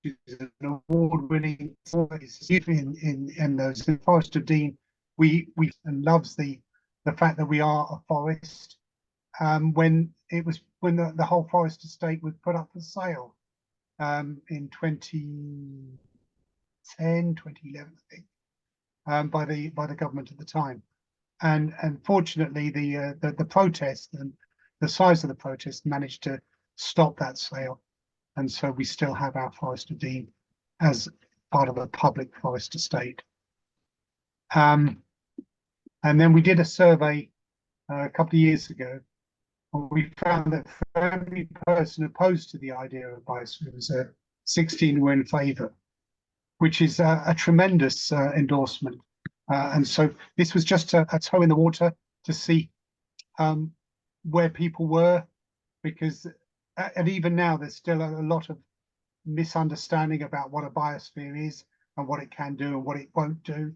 Speaker 3: is an award-winning in those. In Forest of Dean, we loves the fact that we are a forest. When the whole forest estate was put up for sale in 2010, 2011, I think, by the government at the time, and fortunately the protest and the size of the protest, managed to stop that sale. And so we still have our Forest of Dean as part of a public forest estate. And then we did a survey a couple of years ago, and we found that for every person opposed to the idea of Biosphere Reserve, 16 were in favour, which is a tremendous endorsement. And so this was just a toe in the water to see where people were, because and even now there's still a lot of misunderstanding about what a biosphere is and what it can do and what it won't do.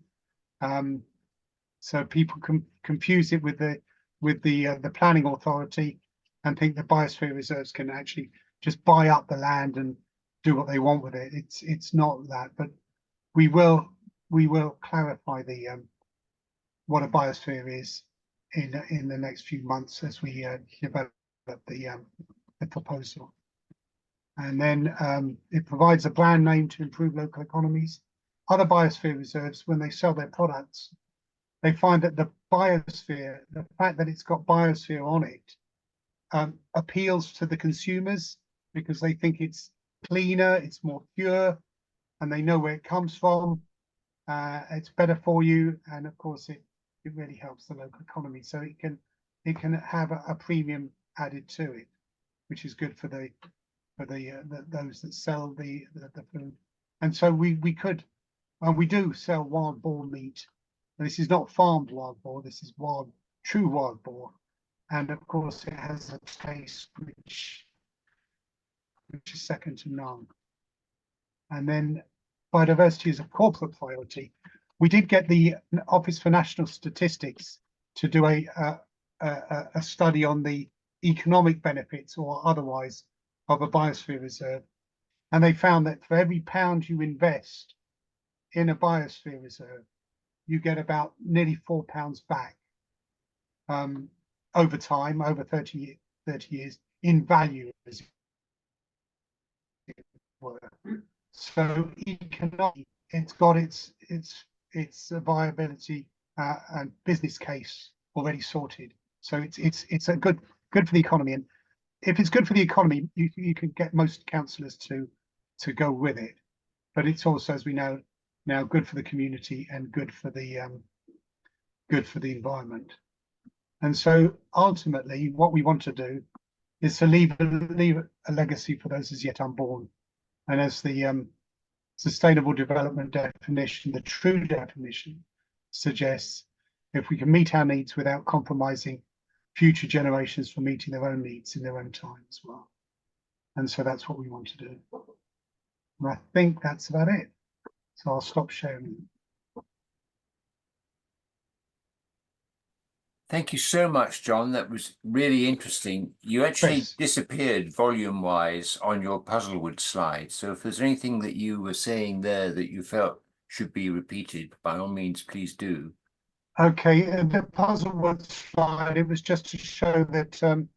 Speaker 3: So people confuse it with the planning authority and think that biosphere reserves can actually just buy up the land and do what they want with it. It's not that, but we will clarify the what a biosphere is in the next few months as we develop the proposal. And then it provides a brand name to improve local economies. Other biosphere reserves, when they sell their products, they find that the biosphere, the fact that it's got biosphere on it, appeals to the consumers because they think it's cleaner, it's more pure, and they know where it comes from. It's better for you, and of course it really helps the local economy. So it can have a premium added to it, which is good for those that sell the food. And so we could, and we do sell wild boar meat. This is not farmed wild boar. This is true wild boar, and of course it has a taste which is second to none. And then biodiversity is a corporate priority. We did get the Office for National Statistics to do a study on the economic benefits or otherwise of a biosphere reserve, and they found that for every £1 you invest in a biosphere reserve, you get about nearly £4 back over time, over 30 years in value, as it were. So economically, it's got its viability and business case already sorted. So it's a good for the economy, and if it's good for the economy, you can get most councillors to go with it. But it's also, as we know now, good for the community and good for the environment. And so ultimately, what we want to do is to leave a legacy for those as yet unborn. And as the Sustainable Development definition, the true definition, suggests, if we can meet our needs without compromising future generations from meeting their own needs in their own time as well. And so that's what we want to do. And I think that's about it. So I'll stop sharing.
Speaker 1: Thank you so much, John. That was really interesting. You actually disappeared volume-wise on your Puzzlewood slide. So if there's anything that you were saying there that you felt should be repeated, by all means, please do.
Speaker 3: Okay, the Puzzlewood slide, it was just to show that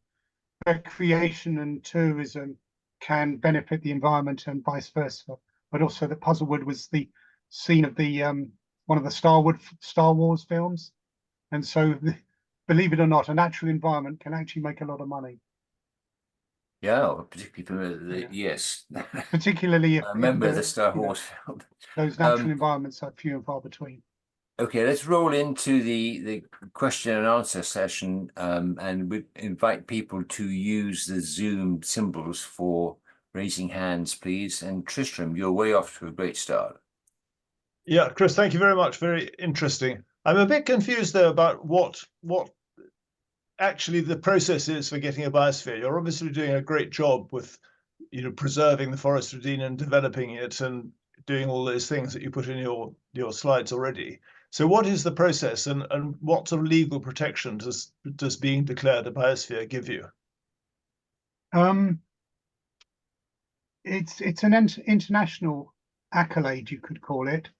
Speaker 3: recreation and tourism can benefit the environment and vice versa, but also that Puzzlewood was the scene of the one of the Star Wars films, and so believe it or not, a natural environment can actually make a lot of money.
Speaker 1: Yeah, particularly for yes.
Speaker 3: Particularly if
Speaker 1: I remember
Speaker 3: if
Speaker 1: the Star Wars film.
Speaker 3: Those natural environments are few and far between.
Speaker 1: Okay, let's roll into the question and answer session, and we invite people to use the Zoom symbols for raising hands, please. And Tristram, you're way off to a great start.
Speaker 2: Yeah, Chris, thank you very much. Very interesting. I'm a bit confused though about what actually the process is for getting a biosphere. You're obviously doing a great job with, preserving the Forest of Dean and developing it and doing all those things that you put in your slides already. So what is the process, and what sort of legal protection does being declared a biosphere give you?
Speaker 3: It's an international accolade, you could call it.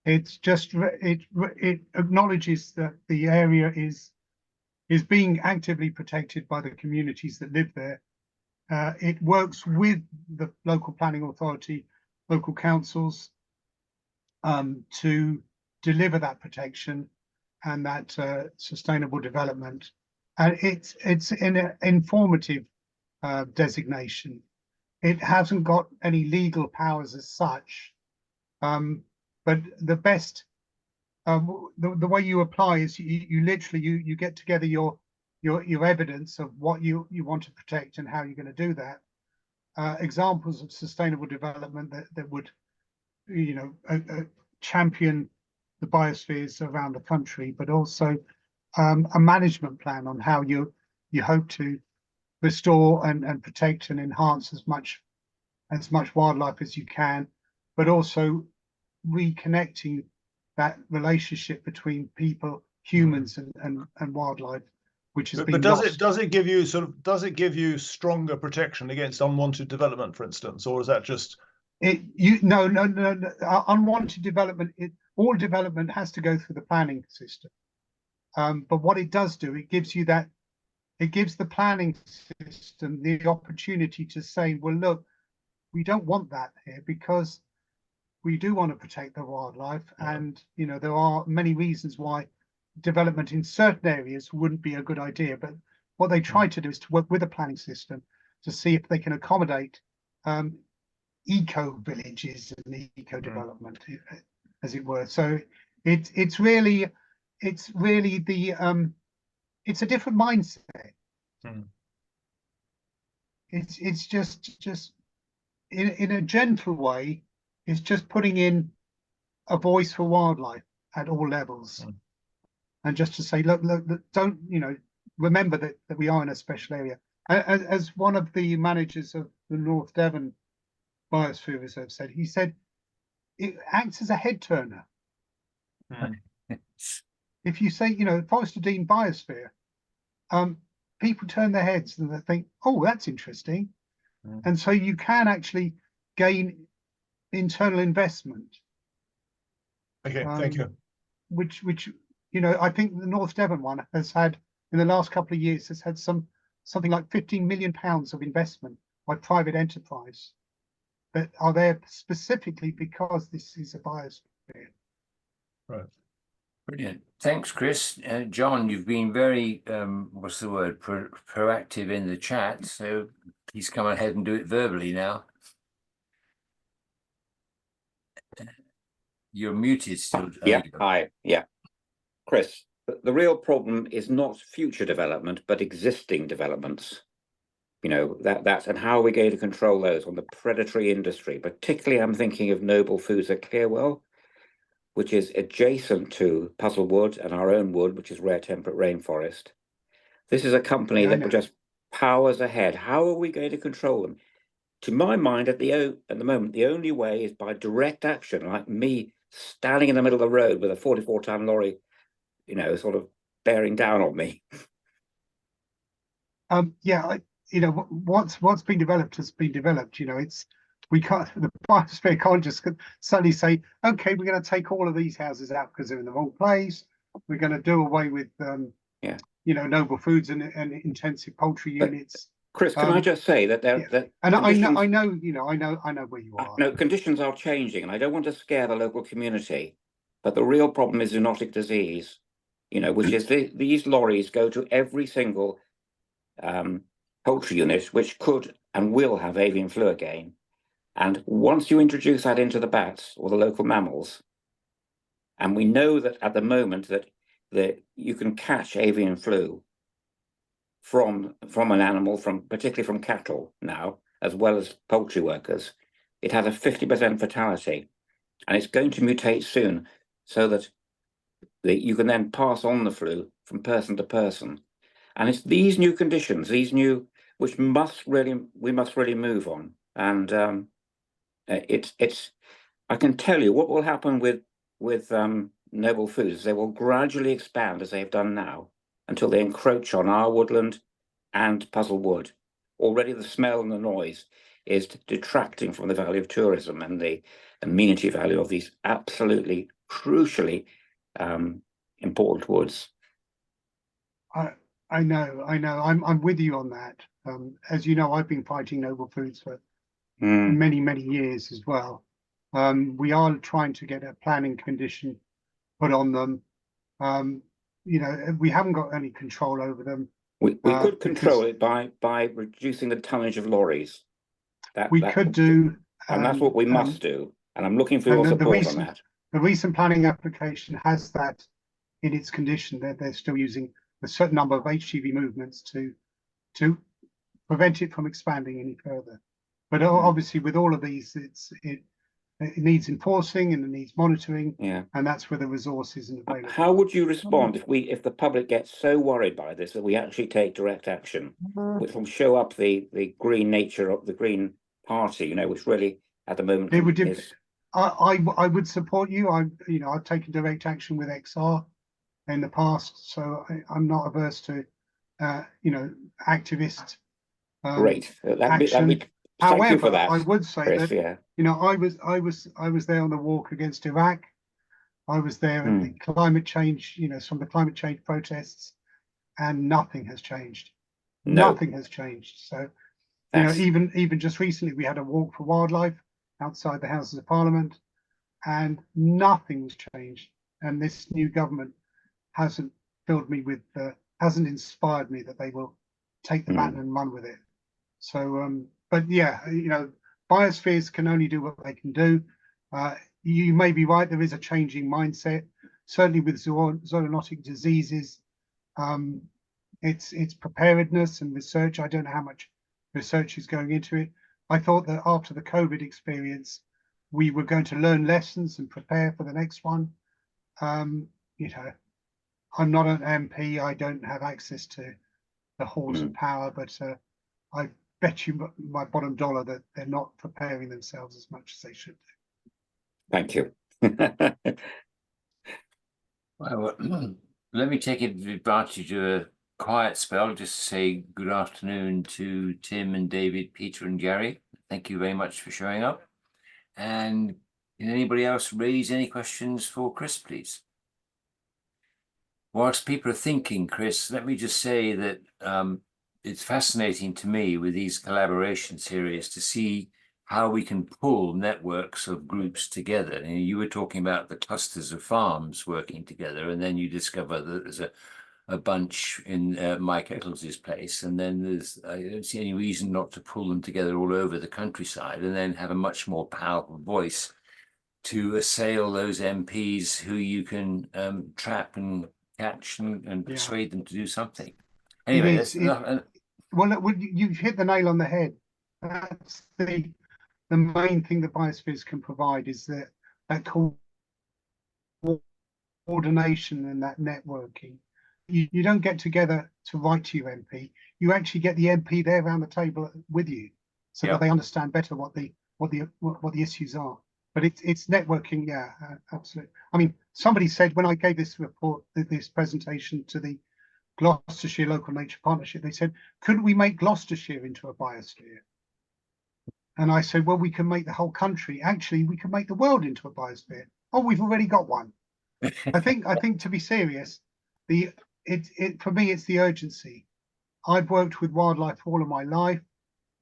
Speaker 3: It's just it acknowledges that the area is being actively protected by the communities that live there. It works with the local planning authority, local councils, to deliver that protection and that sustainable development and it's in an informative designation. It hasn't got any legal powers as such, but the best the way you apply is you literally you get together your evidence of what you want to protect and how you're going to do that. Examples of sustainable development that would, you know, champion the biospheres around the country, but also a management plan on how you hope to restore and protect and enhance as much wildlife as you can, but also reconnecting that relationship between people, humans, and wildlife, which has been lost.
Speaker 2: Does it give you stronger protection against unwanted development, for instance, or is that just
Speaker 3: no unwanted development? All development has to go through the planning system, but what it does do, it gives the planning system the opportunity to say, well, look, we don't want that here because we do want to protect the wildlife, and you know there are many reasons why development in certain areas wouldn't be a good idea. But what they try to do is to work with a planning system to see if they can accommodate eco villages and eco development, as it were. So it's really the it's a different mindset. It's just in a gentle way. It's just putting in a voice for wildlife at all levels, and just to say, look, don't, you know, remember that we are in a special area. As one of the managers of the North Devon Biosphere Reserve said, he said it acts as a head turner. If you say, you know, Forest of Dean Biosphere, people turn their heads and they think, oh, that's interesting, and so you can actually gain internal investment.
Speaker 2: Okay, thank you.
Speaker 3: Which you know, I think the North Devon one has had in the last couple of years something like £15 million of investment by private enterprise that are there specifically because this is a biosphere.
Speaker 2: Right.
Speaker 1: Brilliant. Thanks, Chris. John, you've been very, what's the word, proactive in the chat. So please come ahead and do it verbally now. You're muted still.
Speaker 4: Yeah, hi. Yeah. Chris, the real problem is not future development, but existing developments. You know, that's and how are we going to control those on the predatory industry? Particularly, I'm thinking of Noble Foods at Clearwell, which is adjacent to Puzzlewood and our own wood, which is rare temperate rainforest. This is a company that just powers ahead. How are we going to control them? To my mind, at the moment, the only way is by direct action, like me standing in the middle of the road with a 44-ton lorry, you know, sort of bearing down on me.
Speaker 3: Yeah, you know, what's been developed has been developed. You know, the biosphere can't just suddenly say, okay, we're going to take all of these houses out because they're in the wrong place. We're going to do away with, you know, Noble Foods and intensive poultry units.
Speaker 4: Chris, can I just say that
Speaker 3: and I know, you know, I know where you are.
Speaker 4: No, conditions are changing, and I don't want to scare the local community, but the real problem is zoonotic disease, you know, which is these lorries go to every single poultry unit, which could and will have avian flu again. And once you introduce that into the bats or the local mammals, and we know that at the moment that you can catch avian flu from an animal, particularly from cattle now, as well as poultry workers, it has a 50% fatality, and it's going to mutate soon, so that you can then pass on the flu from person to person. And it's these new conditions, which we must really move on. And I can tell you what will happen with Noble Foods. They will gradually expand as they've done now, until they encroach on our woodland and Puzzlewood. Already the smell and the noise is detracting from the value of tourism and the amenity value of these absolutely crucially important woods.
Speaker 3: I know. I'm with you on that. As you know, I've been fighting Noble Foods for many years as well. We are trying to get a planning condition put on them. You know, we haven't got any control over them.
Speaker 4: We could control
Speaker 3: because
Speaker 4: it by reducing the tonnage of lorries.
Speaker 3: we could do,
Speaker 4: and that's what we must do. And I'm looking for
Speaker 3: and
Speaker 4: your
Speaker 3: the
Speaker 4: support on that.
Speaker 3: The recent planning application has that in its condition, that they're still using a certain number of HGV movements to prevent it from expanding any further. But obviously, with all of these, it needs enforcing and it needs monitoring, and that's where the resource isn't available.
Speaker 4: How would you respond if the public gets so worried by this that we actually take direct action, which will show up the green nature of the Green Party, you know, which really at the moment is.
Speaker 3: I would support you. I've taken direct action with XR in the past, so I'm not averse to activist
Speaker 4: Great. That'd be,
Speaker 3: However,
Speaker 4: thank you for that,
Speaker 3: I would say
Speaker 4: Chris,
Speaker 3: that I was there on the walk against Iraq. I was there at the climate change, some of the climate change protests, and nothing has changed.
Speaker 4: No.
Speaker 3: Nothing has changed. So, even just recently, we had a walk for wildlife outside the Houses of Parliament, and nothing's changed. And this new government hasn't filled me with, hasn't inspired me that they will take the baton and run with it. So, but yeah, biospheres can only do what they can do. You may be right, there is a changing mindset, certainly with zoonotic diseases. It's preparedness and research. I don't know how much research is going into it. I thought that after the COVID experience, we were going to learn lessons and prepare for the next one. I'm not an MP. I don't have access to the halls of power, but I bet you my bottom dollar that they're not preparing themselves as much as they should do.
Speaker 4: Thank you.
Speaker 1: Well, let me take advantage of a quiet spell just to say good afternoon to Tim and David, Peter and Gary. Thank you very much for showing up. And can anybody else raise any questions for Chris, please? Whilst people are thinking, Chris, let me just say that it's fascinating to me with these collaboration series to see how we can pull networks of groups together. And you were talking about the clusters of farms working together, and then you discover that there's a bunch in Mike Eccles's place, and then I don't see any reason not to pull them together all over the countryside and then have a much more powerful voice to assail those MPs who you can trap and catch and persuade them to do something. Anyway, that's enough.
Speaker 3: Well, you've hit the nail on the head. That's the main thing that biospheres can provide, is that coordination and that networking. You don't get together to write to your MP. You actually get the MP there around the table with you, so that they understand better what the issues are. But it's networking, absolutely. I mean, somebody said when I gave this report, this presentation to the Gloucestershire Local Nature Partnership, they said, couldn't we make Gloucestershire into a biosphere? And I said, well, we can make the whole country. Actually, we can make the world into a biosphere. Oh, we've already got one. I think to be serious, for me, it's the urgency. I've worked with wildlife all of my life.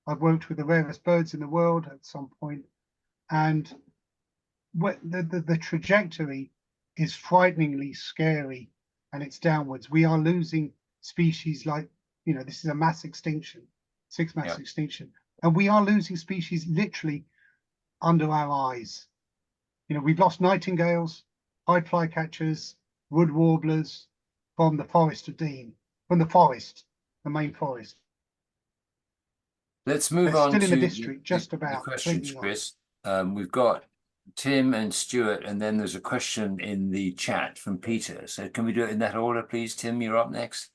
Speaker 3: I've worked with the rarest birds in the world at some point, and the trajectory is frighteningly scary, and it's downwards. We are losing species like, this is a mass extinction, sixth mass extinction, and we are losing species literally under our eyes. We've lost nightingales, pied flycatchers, wood warblers from the Forest of Dean, from the main forest.
Speaker 1: Let's move on
Speaker 3: still in
Speaker 1: to
Speaker 3: the district, just about.
Speaker 1: the questions, Chris. We've got Tim and Stuart, and then there's a question in the chat from Peter. So can we do it in that order, please? Tim, you're up next.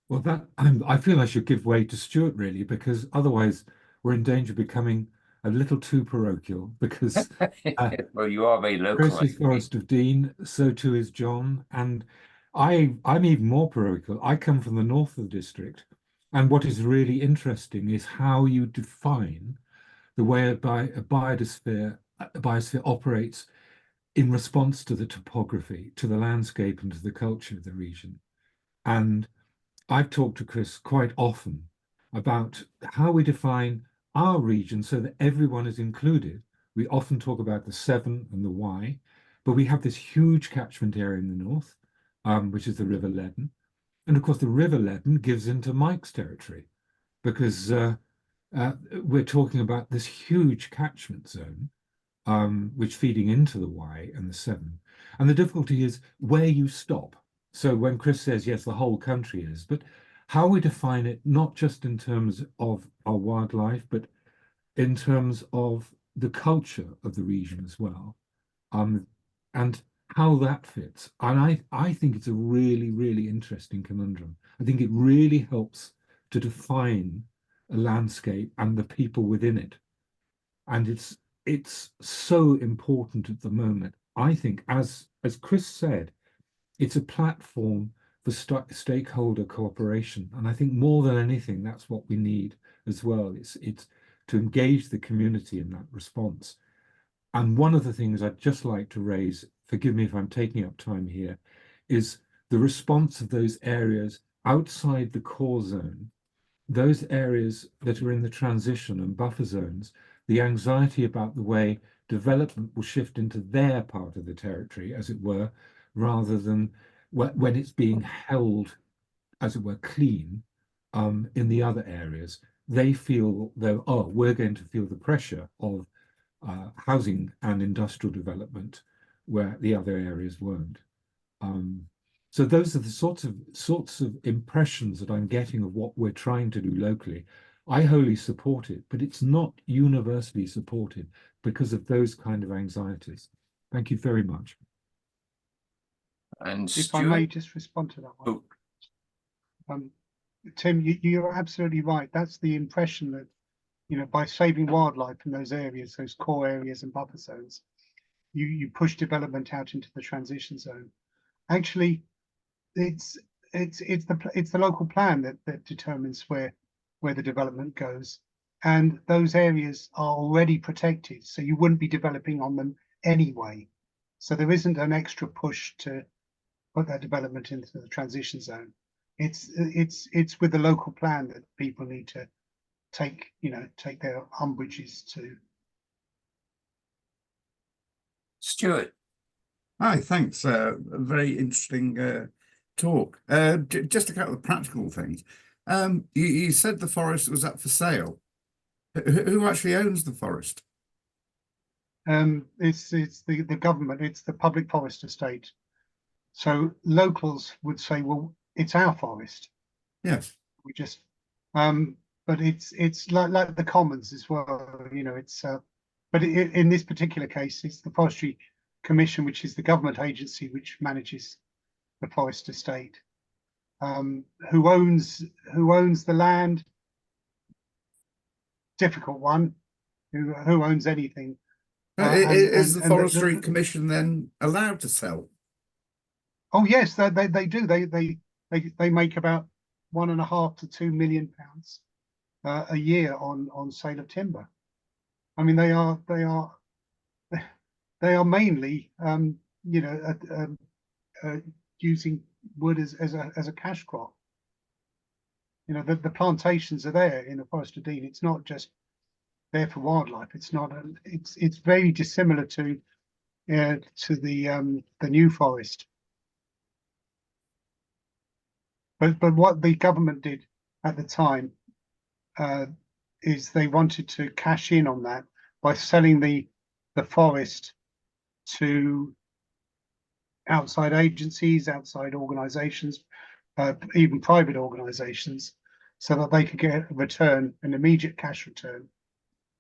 Speaker 6: Well, I feel I should give way to Stuart, really, because otherwise we're in danger of becoming a little too parochial, because
Speaker 1: well, you are very local.
Speaker 6: Chris is Forest of Dean, so too is John, and I'm even more parochial. I come from the north of the district, and what is really interesting is how you define the way a biosphere operates in response to the topography, to the landscape, and to the culture of the region. And I've talked to Chris quite often about how we define our region so that everyone is included. We often talk about the Severn and the Wye, but we have this huge catchment area in the north, which is the River Leven. And of course, the River Leven gives into Mike's territory because we're talking about this huge catchment zone, which feeding into the Wye and the Severn. And the difficulty is where you stop. So when Chris says, yes, the whole country is, but how we define it, not just in terms of our wildlife, but in terms of the culture of the region as well, and how that fits. And I think it's a really, really interesting conundrum. I think it really helps to define a landscape and the people within it. And it's so important at the moment. I think, as Chris said, it's a platform for stakeholder cooperation. And I think more than anything, that's what we need as well. It's to engage the community in that response. And one of the things I'd just like to raise, forgive me if I'm taking up time here, is the response of those areas outside the core zone, those areas that are in the transition and buffer zones, the anxiety about the way development will shift into their part of the territory, as it were, rather than when it's being held, as it were, clean in the other areas. They feel though, oh, we're going to feel the pressure of housing and industrial development where the other areas weren't. So those are the sorts of impressions that I'm getting of what we're trying to do locally. I wholly support it, but it's not universally supported because of those kind of anxieties. Thank you very much.
Speaker 1: And
Speaker 3: If I may
Speaker 1: Stuart?
Speaker 3: just respond to that one.
Speaker 1: Oh.
Speaker 3: Tim, you're absolutely right. That's the impression that, you know, by saving wildlife in those areas, those core areas and buffer zones, you push development out into the transition zone. Actually, it's the local plan that determines where the development goes, and those areas are already protected, so you wouldn't be developing on them anyway. So there isn't an extra push to put that development into the transition zone. It's with the local plan that people need to take their umbrages to.
Speaker 1: Stuart.
Speaker 7: Hi, thanks. A very interesting talk. Just a couple of practical things. You said the forest was up for sale. Who actually owns the forest?
Speaker 3: It's the government. It's the public forest estate. So locals would say, well, it's our forest.
Speaker 7: Yes.
Speaker 3: We just, but it's like the commons as well. You know, it's but in this particular case, it's the Forestry Commission, which is the government agency which manages the forest estate. Who owns the land? Difficult one. Who owns anything?
Speaker 7: Is the Forestry Commission then allowed to sell?
Speaker 3: Oh yes, they do. They make about £1.5 to £2 million a year on sale of timber. I mean, they are mainly using wood as a cash crop. You know, the plantations are there in the Forest of Dean. It's not just there for wildlife. It's not. It's very dissimilar to the New Forest. But what the government did at the time is they wanted to cash in on that by selling the forest to outside agencies, outside organisations, even private organisations, so that they could get a return, an immediate cash return,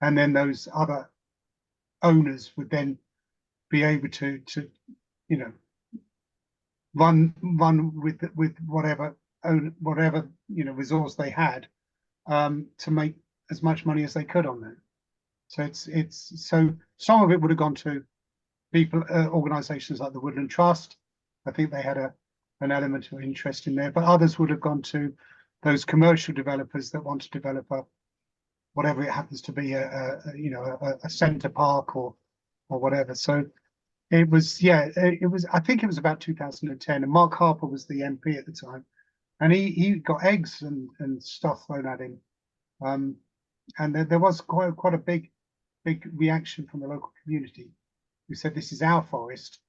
Speaker 3: and then those other owners would then be able to run with whatever resource they had, to make as much money as they could on that. So so some of it would have gone to people, organisations like the Woodland Trust. I think they had an element of interest in there, but others would have gone to those commercial developers that want to develop whatever it happens to be, a centre park or whatever. So it was, I think it was about 2010, and Mark Harper was the MP at the time, and he got eggs and stuff thrown at him, and there was quite a big reaction from the local community, who said, this is our forest,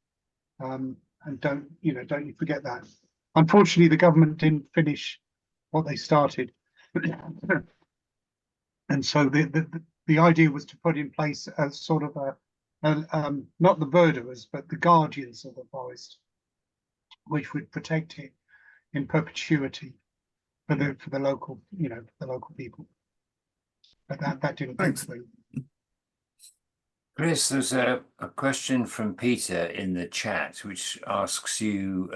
Speaker 3: and don't you forget that. unfortunately, the government didn't finish what they started. And so the idea was to put in place a sort of not the verderers, but the guardians of the forest, which would protect it in perpetuity for the local, the local people. But that didn't go through.
Speaker 1: Chris, there's a question from Peter in the chat, which asks you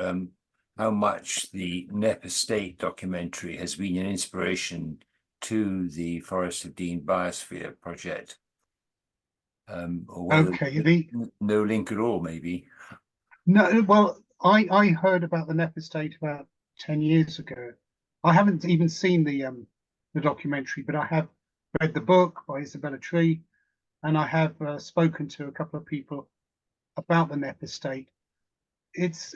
Speaker 1: how much the Knepp Estate documentary has been an inspiration to the Forest of Dean Biosphere project. Or whether no link at all, maybe.
Speaker 3: No, well, I heard about the Knepp Estate about 10 years ago. I haven't even seen the documentary, but I have read the book by Isabella Tree, and I have spoken to a couple of people about the Knepp Estate. It's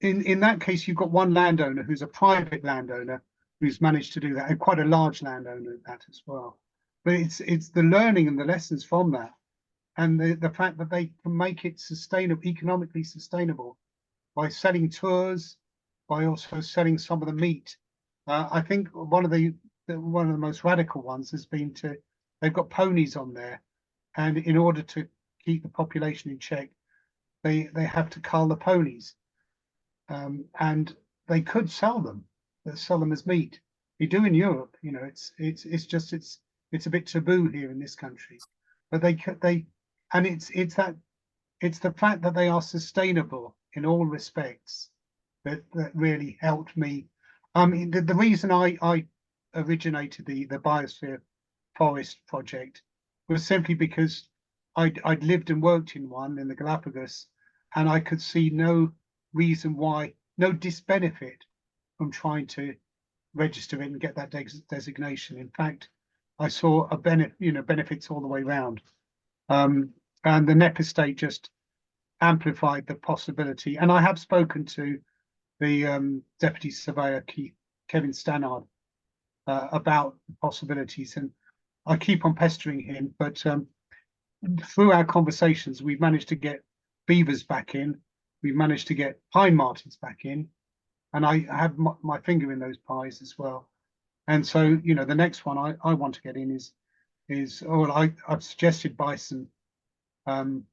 Speaker 3: in that case, you've got one landowner who's a private landowner who's managed to do that, and quite a large landowner at that as well. But it's the learning and the lessons from that, and the fact that they can make it sustainable, economically sustainable, by selling tours, by also selling some of the meat. I think one of the most radical ones has been they've got ponies on there, and in order to keep the population in check, they have to cull the ponies, and they could sell them as meat. They do in Europe, it's a bit taboo here in this country, but it's the fact that they are sustainable in all respects that really helped me. The reason I originated the Biosphere Forest project was simply because I'd lived and worked in one in the Galapagos, and I could see no reason why, no disbenefit from trying to register it and get that designation. In fact, I saw benefits all the way around. And the Knepp Estate just amplified the possibility. And I have spoken to the Deputy Surveyor, Kevin Stannard, about the possibilities, and I keep on pestering him, but through our conversations, we've managed to get beavers back in, we've managed to get pine martens back in, and I have my finger in those pies as well. And so, the next one I want to get in I've suggested bison, and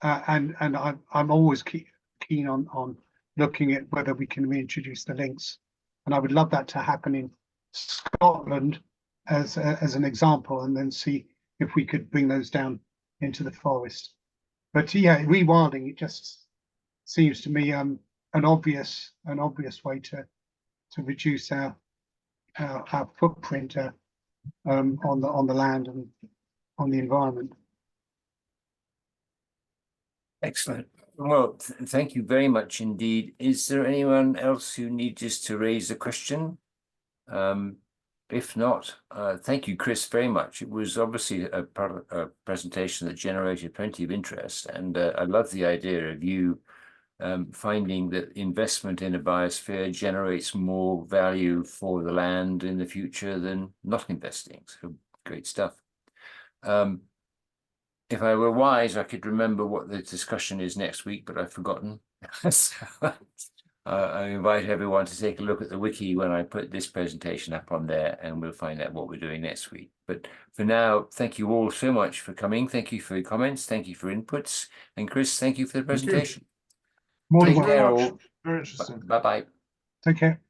Speaker 3: I'm always keen on looking at whether we can reintroduce the lynx, and I would love that to happen in Scotland as an example, and then see if we could bring those down into the forest. But yeah, rewilding, it just seems to me an obvious way to reduce our footprint on the land and on the environment.
Speaker 1: Excellent. Well, thank you very much indeed. Is there anyone else who needs us to raise a question? If not, thank you, Chris, very much. It was obviously a presentation that generated plenty of interest, and I love the idea of you finding that investment in a biosphere generates more value for the land in the future than not investing. So great stuff. If I were wise, I could remember what the discussion is next week, but I've forgotten. So, I invite everyone to take a look at the wiki when I put this presentation up on there, and we'll find out what we're doing next week. But for now, thank you all so much for coming. Thank you for your comments. Thank you for inputs. And Chris, thank you for the presentation.
Speaker 3: More
Speaker 1: Take
Speaker 3: than
Speaker 1: care
Speaker 2: much.
Speaker 1: all.
Speaker 2: Very interesting.
Speaker 1: Bye-bye.
Speaker 3: Take care.